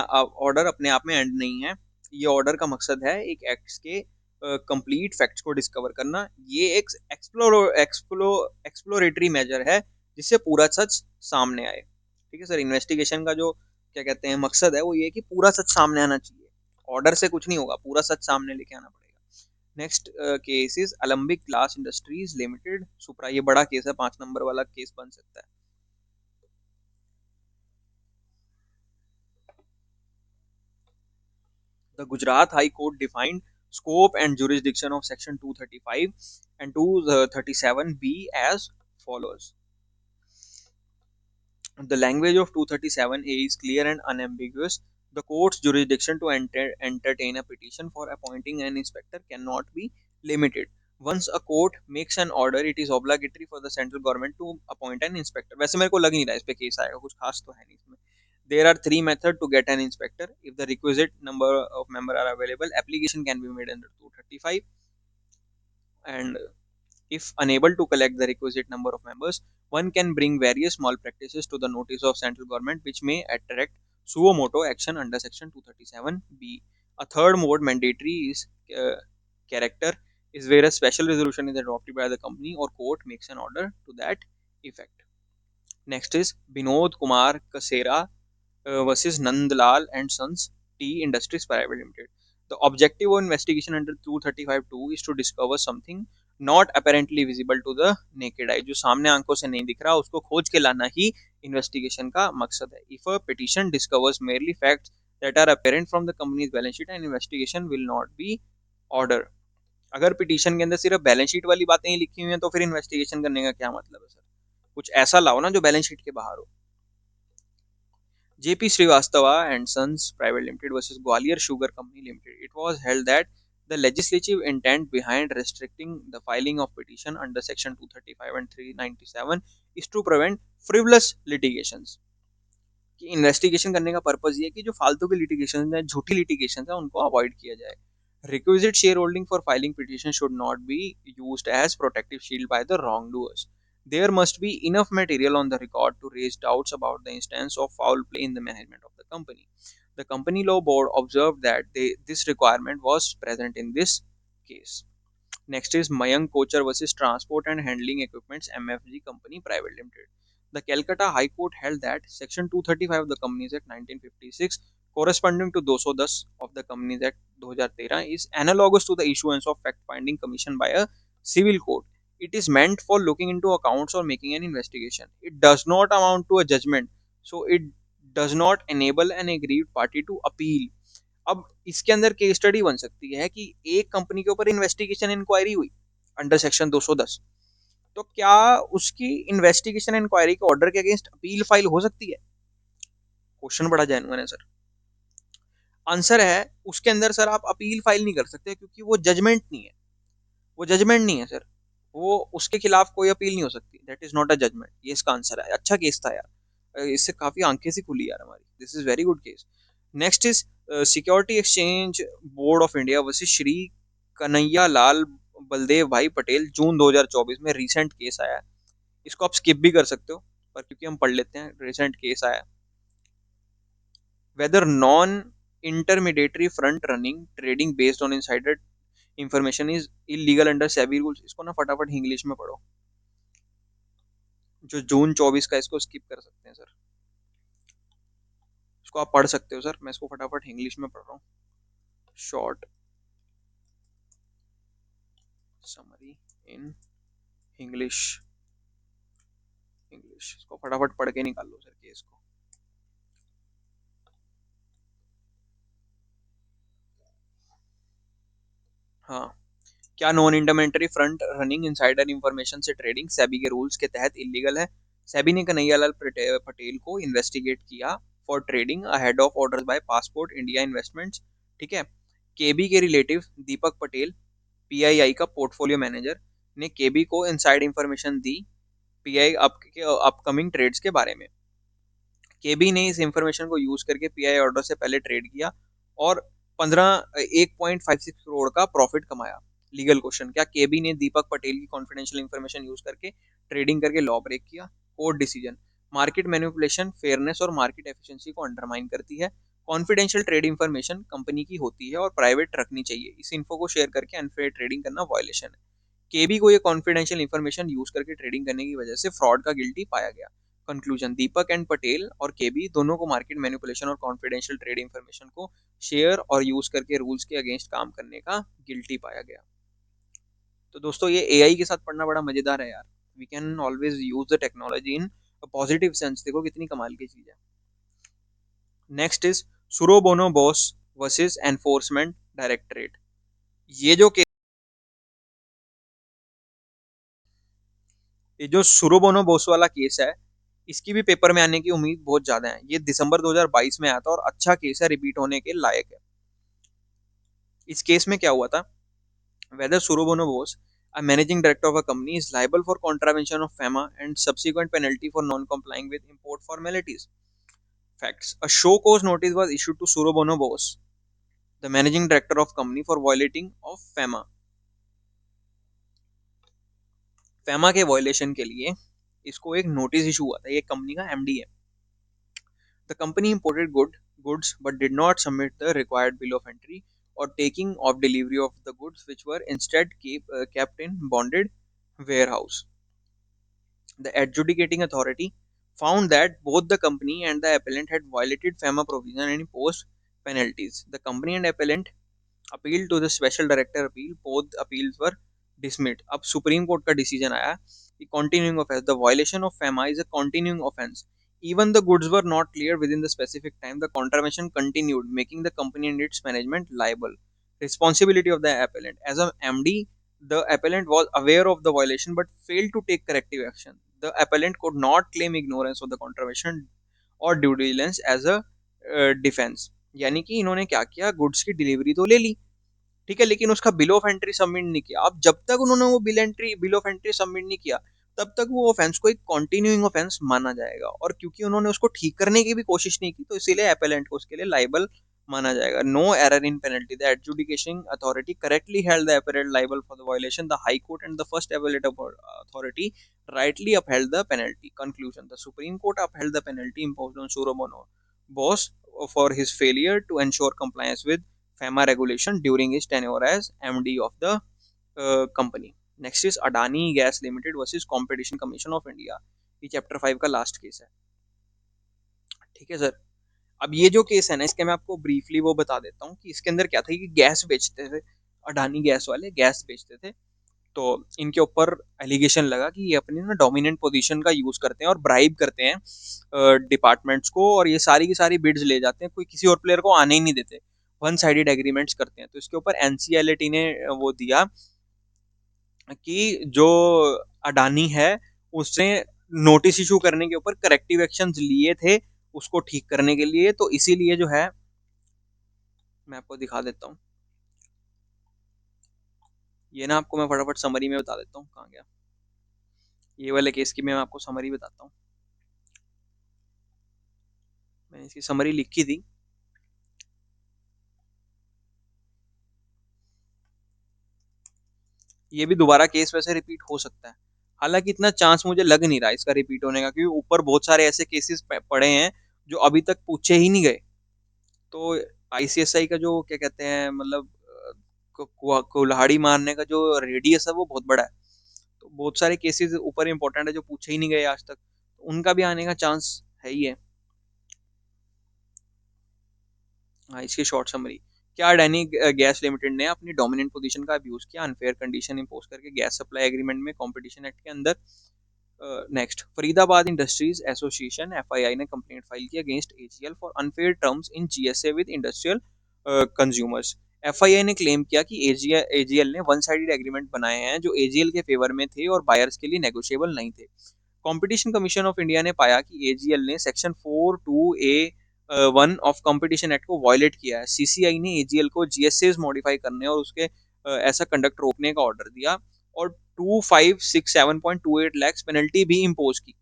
आप में एंड नहीं है। ये ऑर्डर का मकसद है एक एक्ट के कंप्लीट फैक्ट्स को डिस्कवर करना। ये एक एक्सप्लोरेटरी मेजर है जिससे पूरा सच सामने आए। ठीक है सर, इन्वेस्टिगेशन का जो क्या कहते हैं मकसद है वो ये कि पूरा सच सामने आना चाहिए। ऑर्डर से कुछ नहीं होगा, पूरा सच सामने लेके आना पड़ेगा। Next case is Alembic Glass Industries Limited supra. ये बड़ा केस है, 5 नंबर वाला केस बन सकता है। The Gujarat High Court defined scope and jurisdiction of Section 235 and 237B as follows. The language of 237A is clear and unambiguous. The court's jurisdiction to entertain a petition for appointing an inspector cannot be limited. Once a court makes an order, it is obligatory for the central government to appoint an inspector. वैसे मेरे को लग नहीं रहा इस पे case आएगा, कुछ खास तो है नहीं इसमें। There are 3 methods to get an inspector. If the requisite number of members are available, application can be made under 235. And if unable to collect the requisite number of members, one can bring various small practices to the notice of central government which may attract suo motu action under Section 237B. A third mode, mandatory is character, is where a special resolution is adopted by the company or court makes an order to that effect. Next is Binod Kumar Kasera versus Nandlal and Sons Tea Industries Private Limited. The objective of investigation under 235(2) is to discover something not apparently visible to the naked eye. जो सामने आंखों से नहीं दिख रहा उसको खोज के लाना ही इन्वेस्टिगेशन का मकसद है। If a petition discovers merely facts that are apparent from the company's balance sheet, an investigation will not be ordered. अगर पिटीशन के अंदर सिर्फ बैलेंस शीट वाली बातें ही लिखी हुई हैं तो फिर इन्वेस्टिगेशन करने का क्या मतलब है सर? कुछ ऐसा लाओ ना जो बैलेंस शीट के बाहर हो। JP Srivastava and Sons Private Limited versus Gwalior Sugar Company Limited. It was held that the legislative intent behind restricting the filing of petition under Section 235 and 397 is to prevent frivolous litigations. कि investigation करने का purpose ये है कि जो फालतू के litigation है, झूठी लिटिगेशन है, उनको अवॉइड किया जाए। Requisite shareholding for filing petition should not be used as protective shield by the wrongdoers. There must be enough material on the record to raise doubts about the instance of foul play in the management of the company. The company law board observed that this requirement was present in this case. Next is Mayank Kochar versus Transport and Handling Equipments MFG Company Private Limited. The Calcutta High Court held that Section 235 of the Companies Act 1956, corresponding to 210 of the Companies Act 2013, is analogous to the issuance of fact-finding commission by a civil court. It is meant for looking into accounts or making an investigation. It does not amount to a judgment, so it does not enable an aggrieved party to appeal. अब इसके अंदर case study बन सकती है कि एक company के ऊपर इन्वेस्टिगेशन इंक्वायरी हुई अंडर सेक्शन 210, तो क्या उसकी इन्वेस्टिगेशन इंक्वायरी के ऑर्डर के अगेंस्ट अपील फाइल हो सकती है? क्वेश्चन बड़ा जेन्युइन है सर। आंसर है उसके अंदर सर आप अपील फाइल नहीं कर सकते क्योंकि वो जजमेंट नहीं है, वो जजमेंट नहीं है सर, वो उसके खिलाफ कोई अपील नहीं हो सकती, that is not a judgement. ये इसका आंसर है। अच्छा केस था यार, इससे काफी आंखें सी खुली यार हमारी, this is very good case. Next is security exchange board of India versus Shri Kanhaiya Lal Baldev Bhai Patel, जून 2024 में रिसेंट केस आया है। इसको आप स्किप भी कर सकते हो पर क्योंकि हम पढ़ लेते हैं, रिसेंट केस आया। Whether non intermediary front running trading based on insider information is illegal under SEBI rules. इसको ना फटाफट इंग्लिश में पढ़ो, जो जून 24 का, इसको स्किप कर सकते हैं सर, इसको आप पढ़ सकते हो सर, मैं इसको फटाफट इंग्लिश में पढ़ रहा हूँ। Short summary in English, English इसको फटाफट पढ़ के निकाल लो सर केस को। हाँ, क्या non intermediary front running insider information से ट्रेडिंग सेबी के रूल्स के तहत इलीगल है? सेबी ने कन्हैयालाल पटेल को इन्वेस्टिगेट किया for trading ahead of orders by passport India investments. ठीक है, केबी के रिलेटिव दीपक पटेल, पीआईआई का पोर्टफोलियो मैनेजर, ने केबी को इनसाइड इंफॉर्मेशन दी पीआई अपकमिंग ट्रेड्स के बारे में। केबी ने इस इंफॉर्मेशन को यूज करके पीआई ऑर्डर से पहले ट्रेड किया और 1.56 करोड़ का प्रॉफिट कमाया। लीगल क्वेश्चन, क्या केबी ने दीपक पटेल की कॉन्फिडेंशियल इंफॉर्मेशन यूज करके ट्रेडिंग करके लॉ ब्रेक किया? Court decision, market manipulation fairness और मार्केट एफिशिएंसी को अंडरमाइन करती है। कॉन्फिडेंशियल ट्रेड इंफॉर्मेशन कंपनी की होती है और प्राइवेट रखनी चाहिए, इस इन्फो को शेयर करके अनफेयर ट्रेडिंग करना वायलेशन है। केबी को ये कॉन्फिडेंशियल इंफॉर्मेशन यूज करके ट्रेडिंग करने की वजह से फ्रॉड का गिल्टी पाया गया। कंक्लूजन, दीपक एंड पटेल और केबी दोनों को मार्केट मैनिपुलेशन और कॉन्फिडेंशियल ट्रेड इंफॉर्मेशन को शेयर और यूज करके रूल्स के अगेंस्ट काम करने का गिल्टी पाया गया। तो दोस्तों ये एआई के साथ पढ़ना बड़ा मजेदार है यार, we can always use the technology in positive sense, देखो कितनी कमाल की चीज है। Next is Surobono Bose versus Enforcement Directorate. ये जो ये जो सुरोबोनो बोस वाला केस है, इसकी भी पेपर में आने की उम्मीद बहुत ज्यादा है। ये दिसंबर 2022 में आया था और अच्छा केस है, रिपीट होने के लायक है। इस केस में क्या हुआ था, whether Surobono Bose, a managing director of a company, is liable for contravention of FEMA and subsequent penalty for non-complying with import formalities. Facts: a show cause notice was issued to Surobono Bose, the managing director of company, for violating of FEMA. FEMA के violation के लिए इसको एक notice issue हुआ था। ये company का MD है। The company imported goods but did not submit the required bill of entry or taking of delivery of the goods, which were instead kept in bonded warehouse. The adjudicating authority found that both the company and the appellant had violated FEMA provision and imposed penalties. The company and appellant appealed to the special director appeal. Both appeals were dismissed. अब supreme court का decision आया कि continuing offense, the violation of FEMA is a continuing offense. Even the goods were not cleared within the specific time, the contravention continued, making the company and its management liable. Responsibility of the appellant. As a MD, the appellant was aware of the violation but failed to take corrective action. The appellant could not claim ignorance of the contravention और due diligence as a defence. यानी कि इन्होंने क्या किया, goods की delivery तो ले ली, ठीक है, लेकिन उसका बिल ऑफ एंट्री सबमिट नहीं किया। अब जब तक उन्होंने वो बिल ऑफ एंट्री सबमिट नहीं किया तब तक वो ऑफेंस को एक कॉन्टिन्यूइंग ऑफेंस माना जाएगा, और क्योंकि उन्होंने उसको ठीक करने की भी कोशिश नहीं की तो इसीलिए एपेलेंट को उसके लिए लाइबल माना जाएगा। No error in penalty, the adjudication authority correctly held the appellant liable for the violation, the high court and the first appellate authority rightly upheld the penalty. Conclusion: the Supreme Court upheld the penalty imposed on Suromono Bose for his failure to ensure compliance with FEMA regulation during his tenure as MD of the company. Next is Adani Gas Limited versus Competition Commission of India. ये chapter 5 का last case है। ठीक है sir. अब ये जो case है ना, इसके मैं आपको ब्रीफली वो बता देता हूँ कि इसके अंदर क्या था कि गैस बेचते थे, अडानी गैस वाले गैस बेचते थे। तो इनके ऊपर एलिगेशन लगा कि ये अपनी ना डोमिनेंट पोजीशन का यूज करते हैं और ब्राइब करते हैं डिपार्टमेंट्स को, और ये सारी की सारी बिड्स ले जाते हैं, कोई किसी और प्लेयर को आने ही नहीं देते, वन साइडेड एग्रीमेंट्स करते हैं। तो इसके ऊपर एनसीएलटी ने वो दिया कि जो अडानी है उसने नोटिस इशू करने के ऊपर करेक्टिव एक्शंस लिए थे उसको ठीक करने के लिए। तो इसीलिए जो है मैं आपको दिखा देता हूँ, ये ना आपको मैं फटाफट समरी में बता देता हूँ कहाँ गया। ये वाले केस की मैं आपको समरी बताता हूँ, मैंने इसकी समरी लिखी थी। ये भी दोबारा केस वैसे रिपीट हो सकता है, हालांकि इतना चांस मुझे लग नहीं रहा इसका रिपीट होने का, क्योंकि ऊपर बहुत सारे ऐसे केसेस पड़े हैं जो अभी तक पूछे ही नहीं गए। तो आईसीएसआई का जो क्या कहते हैं मतलब कुल्हाड़ी मारने का जो रेडियस है वो बहुत बड़ा है। तो बहुत सारे केसेस ऊपर इंपॉर्टेंट है जो पूछे ही नहीं गए आज तक, तो उनका भी आने का चांस है ही है। हाँ, इसकी शॉर्ट समरी, क्या अडानी गैस लिमिटेड ने अपनी डोमिनेंट पोजीशन का अब्यूज किया अनफेयर कंडीशन इंपोज करके गैस सप्लाई एग्रीमेंट में कंपटीशन एक्ट के अंदर। Next, Faridabad industries association FII ने कंप्लेंट फाइल की against AGL for unfair terms in GSA with industrial consumers. FII ने क्लेम किया कि एजीएल ने वन साइडेड एग्रीमेंट बनाए हैं जो एजीएल के फेवर में थे और बायर्स के लिए नेगोशिएबल नहीं थे। कंपटीशन कमीशन ऑफ इंडिया ने पाया कि एजीएल ने section 42A(1) of competition act को वायलेट किया है। सीसीआई ने एजीएल को जीएसए मॉडिफाई करने और उसके ऐसा कंडक्ट रोकने का ऑर्डर दिया और 2567.28 लाख पेनल्टी भी इम्पोज की।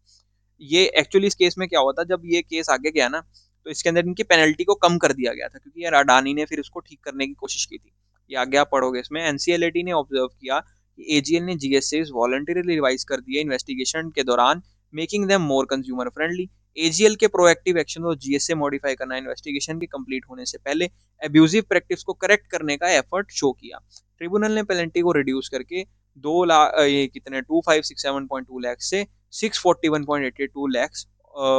ये एक्चुअली इस केस में क्या हुआ था, जब ये केस आगे गया ना तो इसके अंदर इनकी पेनल्टी को कम कर दिया गया था, क्योंकि यार अडानी ने फिर उसको ठीक करने की कोशिश की थी। ये आगे आप पढ़ोगे इसमें। एनसीएलटी ने ऑब्जर्व किया कि एजीएल ने जीएसए वॉलंटरीली रिवाइज कर दिए इन्वेस्टिगेशन के दौरान, making them more consumer friendly. AGL के प्रोएक्टिव एक्शन और जीएसए मॉडिफाई करना इन्वेस्टिगेशन के कंप्लीट होने से पहले एब्यूजिव प्रैक्टिस को करेक्ट करने का एफर्ट शो किया। ट्रिब्यूनल ने पेनल्टी को रिड्यूस करके 2 लाख ये कितने 2567.2 लाख से 641.82 lakhs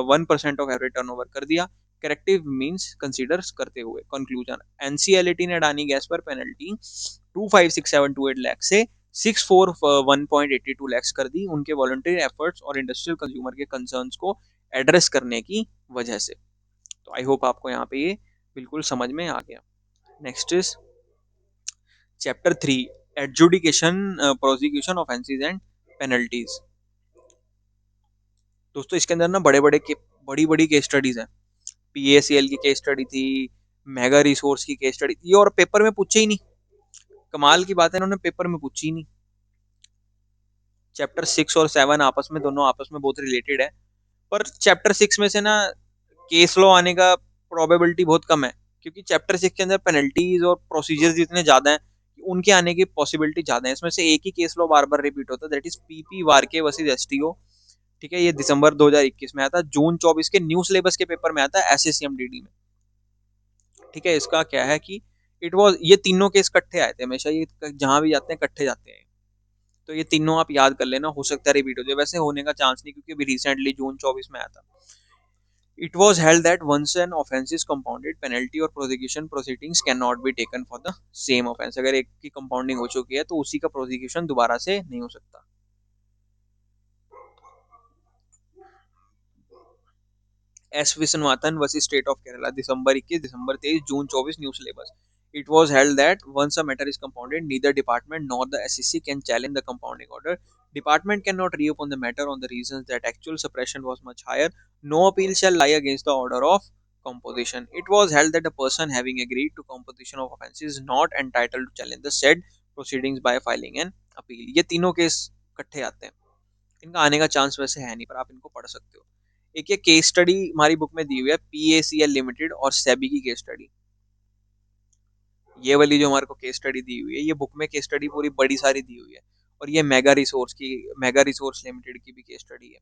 1% ऑफ एवरेज टर्नओवर कर दिया, करेक्टिव मींस कंसीडर करते हुए। कंक्लूजन, एनसीएलटी ने अडानी गैस पर पेनल्टी 256728 लाख से 641.82 lakhs कर दी उनके वॉलंटरी एफर्ट्स और इंडस्ट्रियल कंज्यूमर के कंसर्न्स को एड्रेस करने की वजह से। तो आई होप आपको यहाँ पे ये बिल्कुल समझ में आ गया। Next is chapter 3, adjudication prosecution offences and penalties. दोस्तों इसके अंदर ना बड़ी बड़ी केस स्टडीज हैं। पीएसीएल की केस स्टडी थी, मेगा रिसोर्स की केस स्टडी थी, और पेपर में पूछे ही नहीं। कमाल की बात है, इन्होंने पेपर में पूछी ही नहीं। चैप्टर 6 और 7 दोनों आपस में बहुत रिलेटेड है, पर चैप्टर 6 में से ना केस लॉ आने का प्रोबेबिलिटी बहुत कम है, क्योंकि चैप्टर 6 के अंदर पेनल्टीज और प्रोसीजर्स इतने ज्यादा हैं कि उनके आने की पॉसिबिलिटी ज्यादा है। इसमें से एक ही केस लॉ बार बार रिपीट होता है, that is PP Warke versus STO. ठीक है, ये दिसंबर 2021 में आता है, जून 24 के न्यू सिलेबस के पेपर में आता है एसएससीएमडीडी में। ठीक है, इसका क्या है कि इट वाज, ये तीनों केस इकट्ठे आए थे हमेशा, ये जहां भी जाते हैं इकट्ठे जाते हैं। तो ये तीनों आप याद कर लेना, हो सकता है रिपीट हो जाए, वैसे होने का चांस नहीं क्योंकि अभी रिसेंटली जून 24 में आया था। It was held that once an offence is compounded, penalty or prosecution proceedings cannot be taken for the same offence। अगर एक की कंपाउंडिंग हो चुकी है तो उसी का प्रोसिक्यूशन दोबारा से नहीं हो सकता। S Vishwanathan versus state of Kerala, December 21, December 23, June 24, new syllabus. It was held that once a matter is compounded, neither department nor the SEC can challenge the compounding order. Department cannot reopen the matter on the reasons that actual suppression was much higher. No appeal shall lie against the order of composition. It was held that a person having agreed to composition of offence is not entitled to challenge the said proceedings by filing an appeal. ये तीनों case इकट्ठे आते हैं, इनका आने का chance वैसे है नहीं, पर आप इनको पढ़ सकते हो। एक ये केस स्टडी हमारी बुक में दी हुई है, पीएसीएल लिमिटेड और सेबी की केस स्टडी। ये वाली जो हमारे को केस स्टडी दी हुई है, ये बुक में केस स्टडी पूरी बड़ी सारी दी हुई है, और ये मेगा रिसोर्स लिमिटेड की भी केस स्टडी है।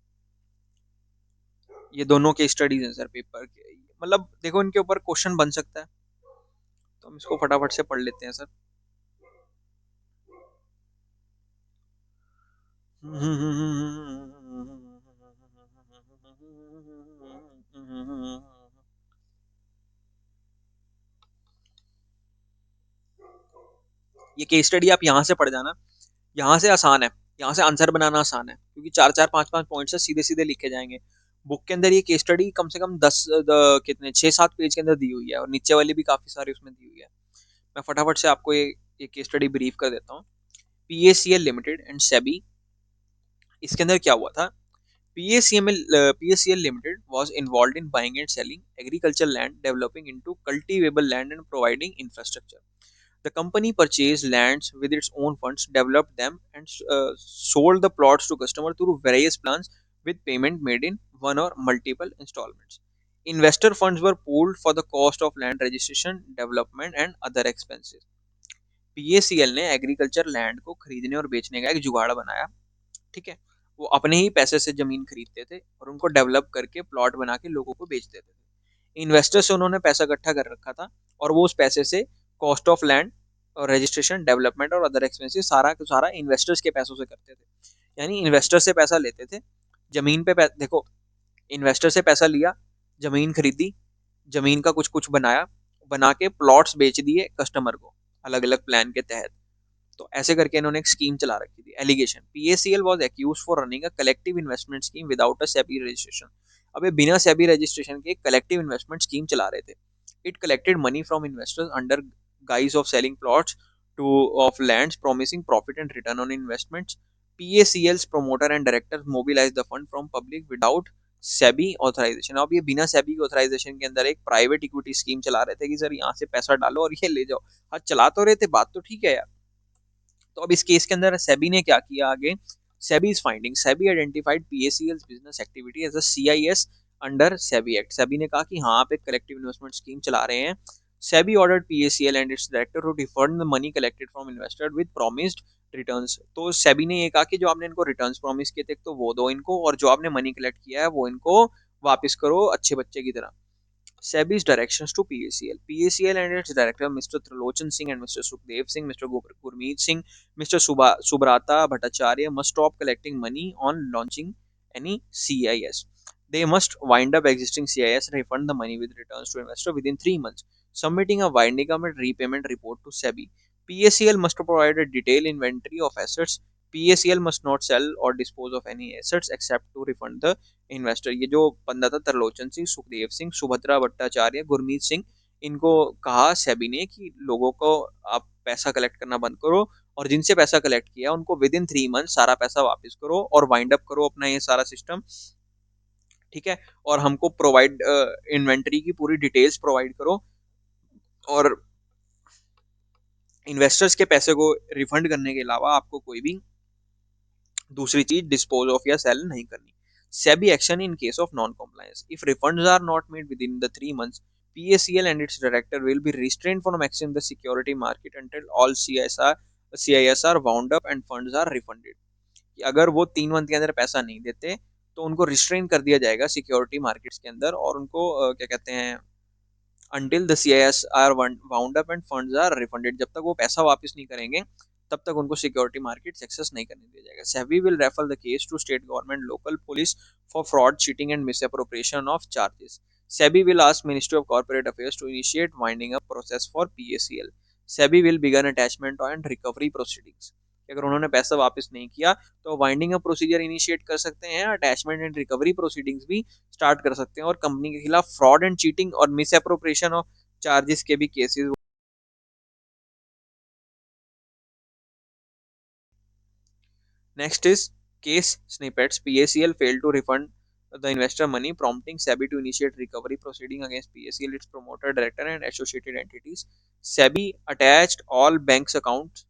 ये दोनों केस स्टडीज हैं सर पेपर के, मतलब देखो इनके ऊपर क्वेश्चन बन सकता है, तो हम इसको फटाफट से पढ़ लेते हैं सर। ये केस स्टडी आप यहाँ से पढ़ जाना, यहाँ से आसान है, यहाँ से आंसर बनाना आसान है, क्योंकि चार चार पांच पांच पॉइंट से सीधे सीधे लिखे जाएंगे। बुक के अंदर ये केस स्टडी कम से कम कितने 6-7 पेज के अंदर दी हुई है, और नीचे वाली भी काफी सारी उसमें दी हुई है। मैं फटाफट से आपको ये केस स्टडी ब्रीफ कर देता हूँ। पीएसीएल लिमिटेड एंड सेबी, इसके अंदर क्या हुआ था। PACL Limited was involved in buying and selling agricultural land, developing into cultivable land and providing infrastructure. The company purchased lands with its own funds, developed them, and sold the plots to customers through various plans with payment made in one or multiple installments. Investor funds were pooled for the cost of land registration, development, and other expenses. PACL ने agriculture land को खरीदने और बेचने का एक जुगाड़ बनाया, ठीक है। वो अपने ही पैसे से जमीन खरीदते थे और उनको डेवलप करके प्लॉट बना के लोगों को बेच देते थे। इन्वेस्टर से उन्होंने पैसा इकट्ठा कर रखा था, और वो उस पैसे से कॉस्ट ऑफ लैंड और रजिस्ट्रेशन, डेवलपमेंट और अदर एक्सपेंसेस सारा का सारा इन्वेस्टर्स के पैसों से करते थे। यानी इन्वेस्टर से पैसा लेते थे, जमीन पे देखो, इन्वेस्टर से पैसा लिया, जमीन खरीदी, जमीन का कुछ कुछ बनाया, बना के प्लॉट्स बेच दिए कस्टमर को अलग अलग प्लान के तहत। तो ऐसे करके इन्होंने एक स्कीम चला रखी थी। Allegation, PACL was accused for running a collective investment scheme without a SEBI registration. अब ये बिना सेबी रजिस्ट्रेशन के एक कलेक्टिव इन्वेस्टमेंट स्कीम चला रहे थे। It collected money from investors under guise of selling plots to of lands promising profit and return on investments. PACL's promoter and directors mobilise the fund from public without SEBI authorisation. अब ये बिना SEBI authorisation के अंदर एक private equity scheme चला रहे थे कि सर यहाँ से पैसा डालो और ये ले जाओ। हाँ, चला तो रहे थे, बात तो ठीक है यार। तो अब इस केस के अंदर सेबी ने क्या किया आगे। SEBI is finding, SEBI identified PACL business activity as a CIS under SEBI act. SEBI ने कहा कि हाँ, आप एक कलेक्टिव इन्वेस्टमेंट स्कीम चला रहे हैं। SEBI ordered PACL and its director to refund the money collected from investor with promised returns. तो सेबी ने ये कहा कि जो आपने इनको रिटर्न्स प्रॉमिस किए थे तो वो दो इनको, और जो आपने मनी कलेक्ट किया है वो इनको वापस करो अच्छे बच्चे की तरह। SEBI's directions to PACL. PACL and its director, Mr. Trilochan Singh and Mr. Sukhdev Singh, Mr. Gurmeet Singh, Mr. Subrata Bhattacharya must stop collecting money on launching any CIS. They must wind up existing CIS and refund the money with returns to investor within 3 months, submitting a winding up and repayment report to SEBI. PACL must provide a detailed inventory of assets. PACL must not sell or dispose of any assets except to refund the investor. ये जो बंदा था त्रिलोचन सिंह, सुखदेव सिंह, सुभद्रा भट्टाचार्य, गुरमीत सिंह, इनको कहा सेबी ने कि लोगों को आप पैसा कलेक्ट करना बंद करो, और जिनसे पैसा कलेक्ट किया उनको विद इन 3 मंथ सारा पैसा वापस करो और वाइंड अप करो अपना ये सारा सिस्टम, ठीक है। और हमको प्रोवाइड इन्वेंटरी की पूरी डिटेल्स प्रोवाइड करो, और इन्वेस्टर्स के पैसे को रिफंड करने के अलावा आपको कोई भी दूसरी चीज डिस्पोज ऑफ या सेल नहीं करनी। SEBI action in case of non-compliance. If refunds are not made within the 3 months, PACL and its director will be restrained from accessing the security market until all CIS are wound up and funds are refunded. कि अगर वो 3 month के अंदर पैसा नहीं देते तो उनको रिस्ट्रेन कर दिया जाएगा सिक्योरिटी मार्केट्स के अंदर, और उनको क्या कहते हैं, until the CIS are wound up and funds are refunded, जब तक वो पैसा वापस नहीं करेंगे तब तक उनको सिक्योरिटी मार्केट एक्सेस नहीं करने दिया जाएगा। SEBI will refer the case to state government, local police for fraud, cheating and misappropriation of charges. SEBI will ask Ministry of Corporate Affairs to initiate winding up process for PACL. SEBI will begin attachment and recovery proceedings. अगर उन्होंने पैसा वापस नहीं किया तो winding up procedure initiate कर सकते हैं, अटैचमेंट एंड रिकवरी प्रोसीडिंग्स भी स्टार्ट कर सकते हैं, और कंपनी के खिलाफ फ्रॉड एंड चीटिंग और मिस अप्रोप्रिएशन ऑफ चार्जेस के भी cases. Next is case snippets. PACL failed to refund the investor money, prompting SEBI to initiate recovery proceeding against PACL, its promoter, director and associated entities. SEBI attached all banks accounts.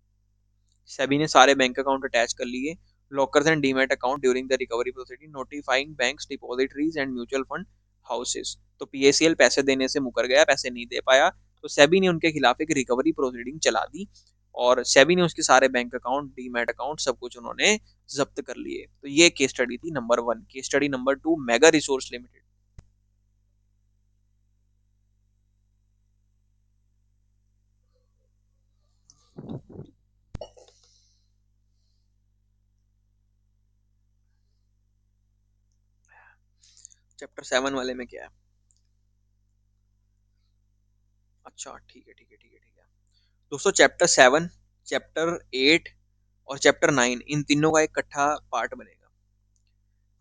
SEBI ने सारे bank account attach कर लिए, lockers and demat account during the recovery proceeding, notifying banks, depositories and mutual fund houses. तो PACL पैसे देने से मुकर गया, पैसे नहीं दे पाया, तो सेबी ने उनके खिलाफ एक रिकवरी प्रोसीडिंग चला दी और सेबी ने उसके सारे बैंक अकाउंट, डीमैट अकाउंट सब कुछ उन्होंने जब्त कर लिए। तो ये केस स्टडी थी number 1। Case study number 2, mega resource limited. Chapter 7 वाले में क्या है? अच्छा ठीक है ठीक है ठीक है ठीक है दोस्तों, चैप्टर 7, चैप्टर 8 और चैप्टर 9, इन तीनों का एक इकट्ठा पार्ट बनेगा।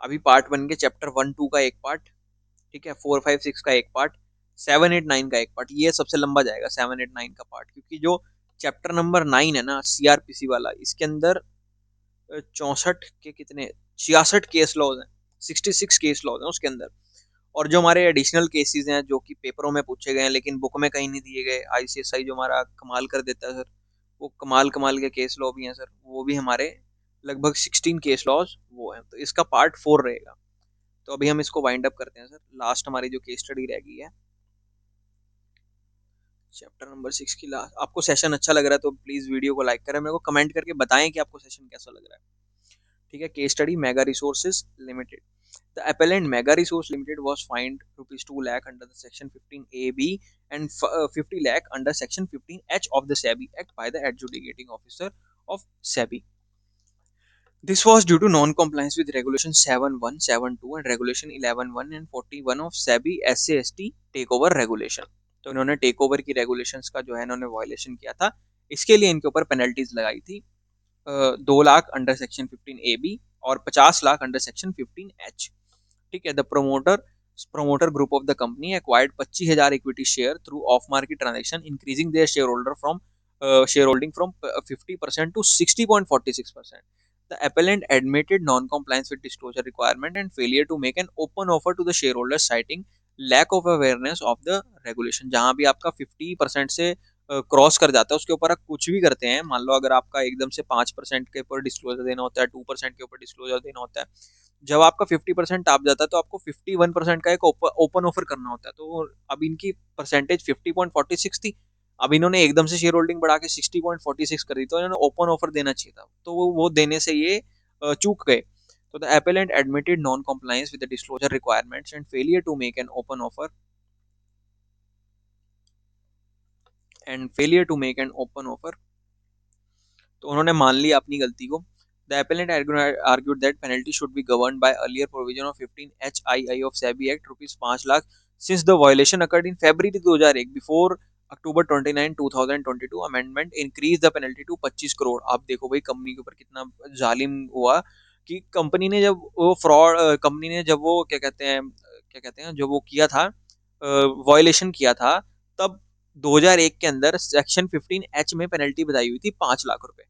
अभी पार्ट बन के चैप्टर 1 2 का एक पार्ट, ठीक है, 4 5 6 का एक पार्ट, 7 8 9 का एक पार्ट। ये सबसे लंबा जाएगा 7 8 9 का पार्ट, क्योंकि जो चैप्टर नंबर 9 है ना, सीआरपीसी वाला, इसके अंदर 64 के कितने, 66 केस लॉज हैं, 66 केस लॉज हैं उसके अंदर। और जो हमारे एडिशनल केसेस हैं जो कि पेपरों में पूछे गए हैं लेकिन बुक में कहीं नहीं दिए गए, आईसीएसआई जो हमारा कमाल कर देता है सर, वो कमाल कमाल के केस लॉ भी हैं सर, वो भी हमारे लगभग 16 केस लॉज वो हैं। तो इसका पार्ट 4 रहेगा। तो अभी हम इसको वाइंड अप करते हैं सर। लास्ट हमारी जो केस स्टडी रह गई है चैप्टर नंबर 6 की लास्ट। आपको सेशन अच्छा लग रहा है तो प्लीज वीडियो को लाइक करें, मेरे को कमेंट करके बताएं कि आपको सेशन कैसा लग रहा है। ठीक है, case study mega resources limited. The appellant Mega Resource Limited was fined rupees 2 lakh under the section 15AB and 50 lakh under section 15H of the SEBI Act by the adjudicating officer of SEBI. This was due to non-compliance with Regulation 7.1, 7.2 and Regulation 11.1 and 41 of SEBI SAST Takeover Regulation. तो इन्होंने take over की regulations का जो है इन्होंने violation किया था, इसके लिए इनके ऊपर पेनल्टीज लगाई थी। 2 लाख अंडर सेक्शन 15AB और 50 लाख अंडर सेक्शन 15H। ठीक है, the promoter group of the company acquired 25,000 equity share through off market transaction, increasing their shareholding from 50% to 60.46%. The appellant admitted non-compliance with disclosure requirement and failure to make an open offer to the shareholders, citing lack of awareness of the regulation। जहां भी आपका 50% से cross कर जाता है उसके ऊपर आप कुछ भी करते हैं, मान लो अगर आपका एकदम से 5% के ऊपर डिस्क्लोजर देना होता है, 2% के ऊपर डिस्क्लोजर देना होता है, जब आपका 50% आप जाता है तो आपको 51% का एक ओपन ऑफर करना होता है। तो अब इनकी परसेंटेज 50.46 थी, अब इन्होंने एकदम से शेयर होल्डिंग बढ़ा के 60.46 कर दी, तो इन्होंने ओपन ऑफर देना चाहिए था, तो वो देने से ये चूक गए। तो the appellant admitted non-compliance with the disclosure requirements and failure to make an open offer तो उन्होंने मान लिया अपनी गलती को। The appellant argued that penalty should be governed by earlier provision of 15 HII of SEBI Act rupees 5 lakh since the violation occurred in February 2001 before October 29 2022 amendment increased the penalty to 25 crore. आप देखो भाई company के ऊपर कितना जालिम हुआ कि company ने जब वो फ्रॉड, कंपनी ने जब वो क्या कहते हैं जब वो किया था, वायलेशन किया था, तब 2001 के अंदर सेक्शन 15H में पेनल्टी बताई हुई थी 5 लाख रुपए।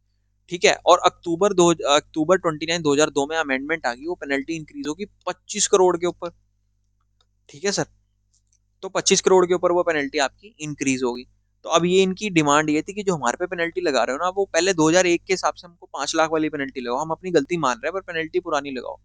ठीक है, और अक्टूबर 29 2002 में अमेंडमेंट आ गई, वो पेनल्टी इंक्रीज होगी 25 करोड़ के ऊपर। ठीक है सर, तो 25 करोड़ के ऊपर वो पेनल्टी आपकी इंक्रीज होगी। तो अब ये इनकी डिमांड ये थी कि जो हमारे पे पेनल्टी लगा रहे हो ना, वो पहले 2001 के हिसाब से हमको 5 लाख वाली पेनल्टी लगाओ, हम अपनी गलती मान रहे हैं पर पेनल्टी पुरानी लगाओ।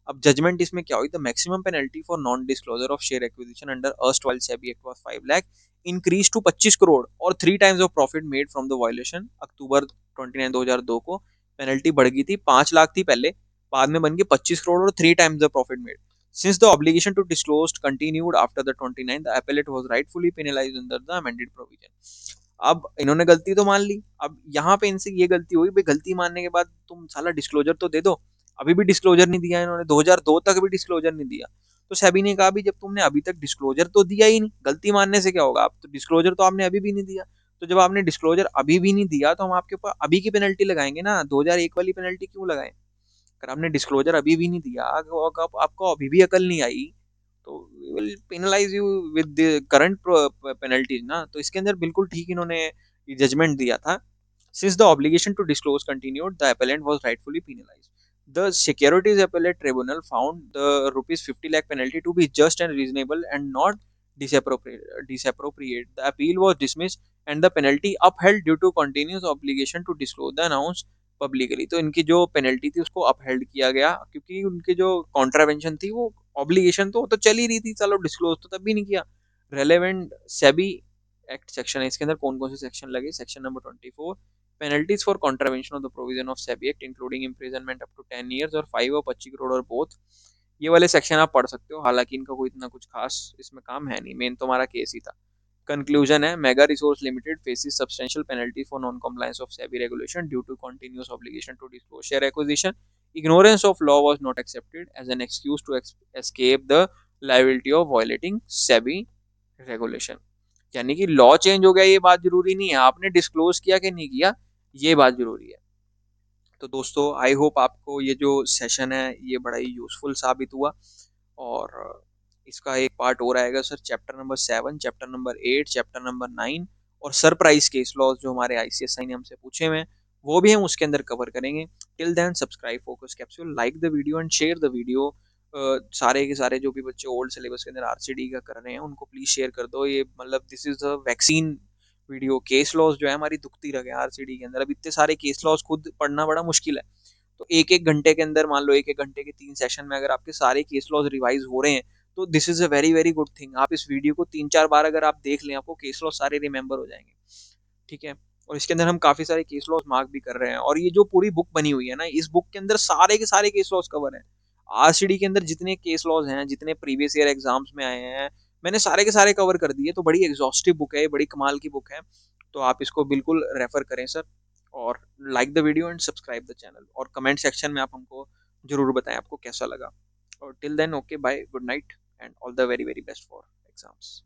अब जजमेंट इसमें क्या हुई, the maximum penalty for non disclosure of share acquisition under erstwhile SEBI Act was 5 lakh increase to 25 crore और 3 times of profit made from the violation. अक्टूबर 29 2002 को पेनल्टी बढ़ गई थी, 5 लाख थी पहले, बाद में बन गई 25 करोड़ और 3 times the profit made. Since the obligation to disclose continued after the 29, the appellate was rightfully penalized under the amended provision. अब इन्होंने गलती तो मान ली, अब यहाँ पे इनसे ये गलती हुई भाई, गलती मानने के बाद तुम साला डिस्क्लोजर तो दे दो। अभी भी डिस्क्लोजर नहीं दिया इन्होंने, 2002 तक भी डिस्क्लोजर नहीं दिया। तो सेबी ने कहा भी जब तुमने अभी तक डिस्क्लोजर तो दिया ही नहीं, गलती मानने से क्या होगा, आप तो डिस्क्लोजर तो आपने अभी भी नहीं दिया। तो जब आपने डिस्क्लोजर अभी भी नहीं दिया तो हम आपके ऊपर अभी की पेनल्टी लगाएंगे ना, 2001 वाली पेनल्टी क्यों लगाएं। अगर आपने डिस्क्लोजर अभी भी नहीं दिया, आपको अभी भी अकल नहीं आई, तो we will penalise you with the current penalties ना। तो इसके अंदर बिल्कुल ठीक इन्होंने जजमेंट दिया था। Since the obligation to disclose continued, the appellant was rightfully penalized. The Securities Appellate Tribunal found the rupees 50 lakh penalty to be just and reasonable and not disappropriate. The appeal was dismissed and the penalty upheld due to continuous obligation to disclose the announced publicly. तो इनकी जो penalty थी उसको upheld किया गया, क्योंकि उनकी जो कॉन्ट्रावेंशन थी, वो ऑब्लिगेशन तो चल ही रही थी, चलो डिस्क्लोज तो तब भी नहीं किया। रेलेवेंट सेबी एक्ट सेक्शन है, इसके अंदर कौन कौन से सेक्शन लगे। Section number 24, penalties for contravention of the provision of SEBI act including imprisonment up to 10 years और 5 और 25 करोड़ और बोथ। ये वाले सेक्शन आप पढ़ सकते हो, हालांकि इनका कोई इतना कुछ खास इसमें काम है नहीं, मेन तो हमारा केस ही था। कंक्लूजन है, mega resource limited faces substantial penalty for non compliance of SEBI regulation due to continuous obligation to disclose share acquisition. Ignorance of law was not accepted as an excuse to escape the liability of violating SEBI regulation। यानी कि law change हो गया ये बात जरूरी नहीं है, आपने डिस्क्लोज किया कि नहीं किया ये बात जरूरी है। तो दोस्तों आई होप आपको ये जो सेशन है ये बड़ा ही यूजफुल साबित हुआ। और इसका एक पार्ट और आएगा sir, chapter number 7, chapter number 8, chapter number 9 और सरप्राइज केस लॉज जो हमारे आईसीएसआई ने हमसे पूछे हुए हैं वो भी हम उसके अंदर कवर करेंगे। Till then subscribe focus capsule, like the video and share the video. सारे के सारे जो भी बच्चे ओल्ड सिलेबस के अंदर आरसीडी का कर रहे हैं उनको प्लीज शेयर कर दो। ये मतलब this is the vaccine video. Case laws जो है हमारी दुखती रह गया आरसीडी के अंदर, अब इतने सारे केस लॉज खुद पढ़ना बड़ा मुश्किल है। तो एक एक घंटे के अंदर, मान लो एक एक घंटे के 3 सेशन में अगर आपके सारे केस लॉज रिवाइज हो रहे हैं तो this is a very very good thing. आप इस वीडियो को 3-4 बार अगर आप देख लें आपको केस लॉज सारे रिमेंबर हो जाएंगे, ठीक है। और इसके अंदर हम काफी सारे केस लॉज मार्क भी कर रहे हैं, और ये जो पूरी बुक बनी हुई है ना इस बुक के अंदर सारे के सारे केस लॉज कवर है। आरसीडी के अंदर जितने केस लॉज हैं, जितने प्रीवियस ईयर एग्जाम्स में आए हैं, मैंने सारे के सारे कवर कर दिए। तो बड़ी एग्जॉस्टिव बुक है, बड़ी कमाल की बुक है। तो आप इसको बिल्कुल रेफर करें सर। और like the video and subscribe the channel, और कमेंट सेक्शन में आप हमको जरूर बताएं आपको कैसा लगा। और till then okay bye, good night and all the very very best for exams.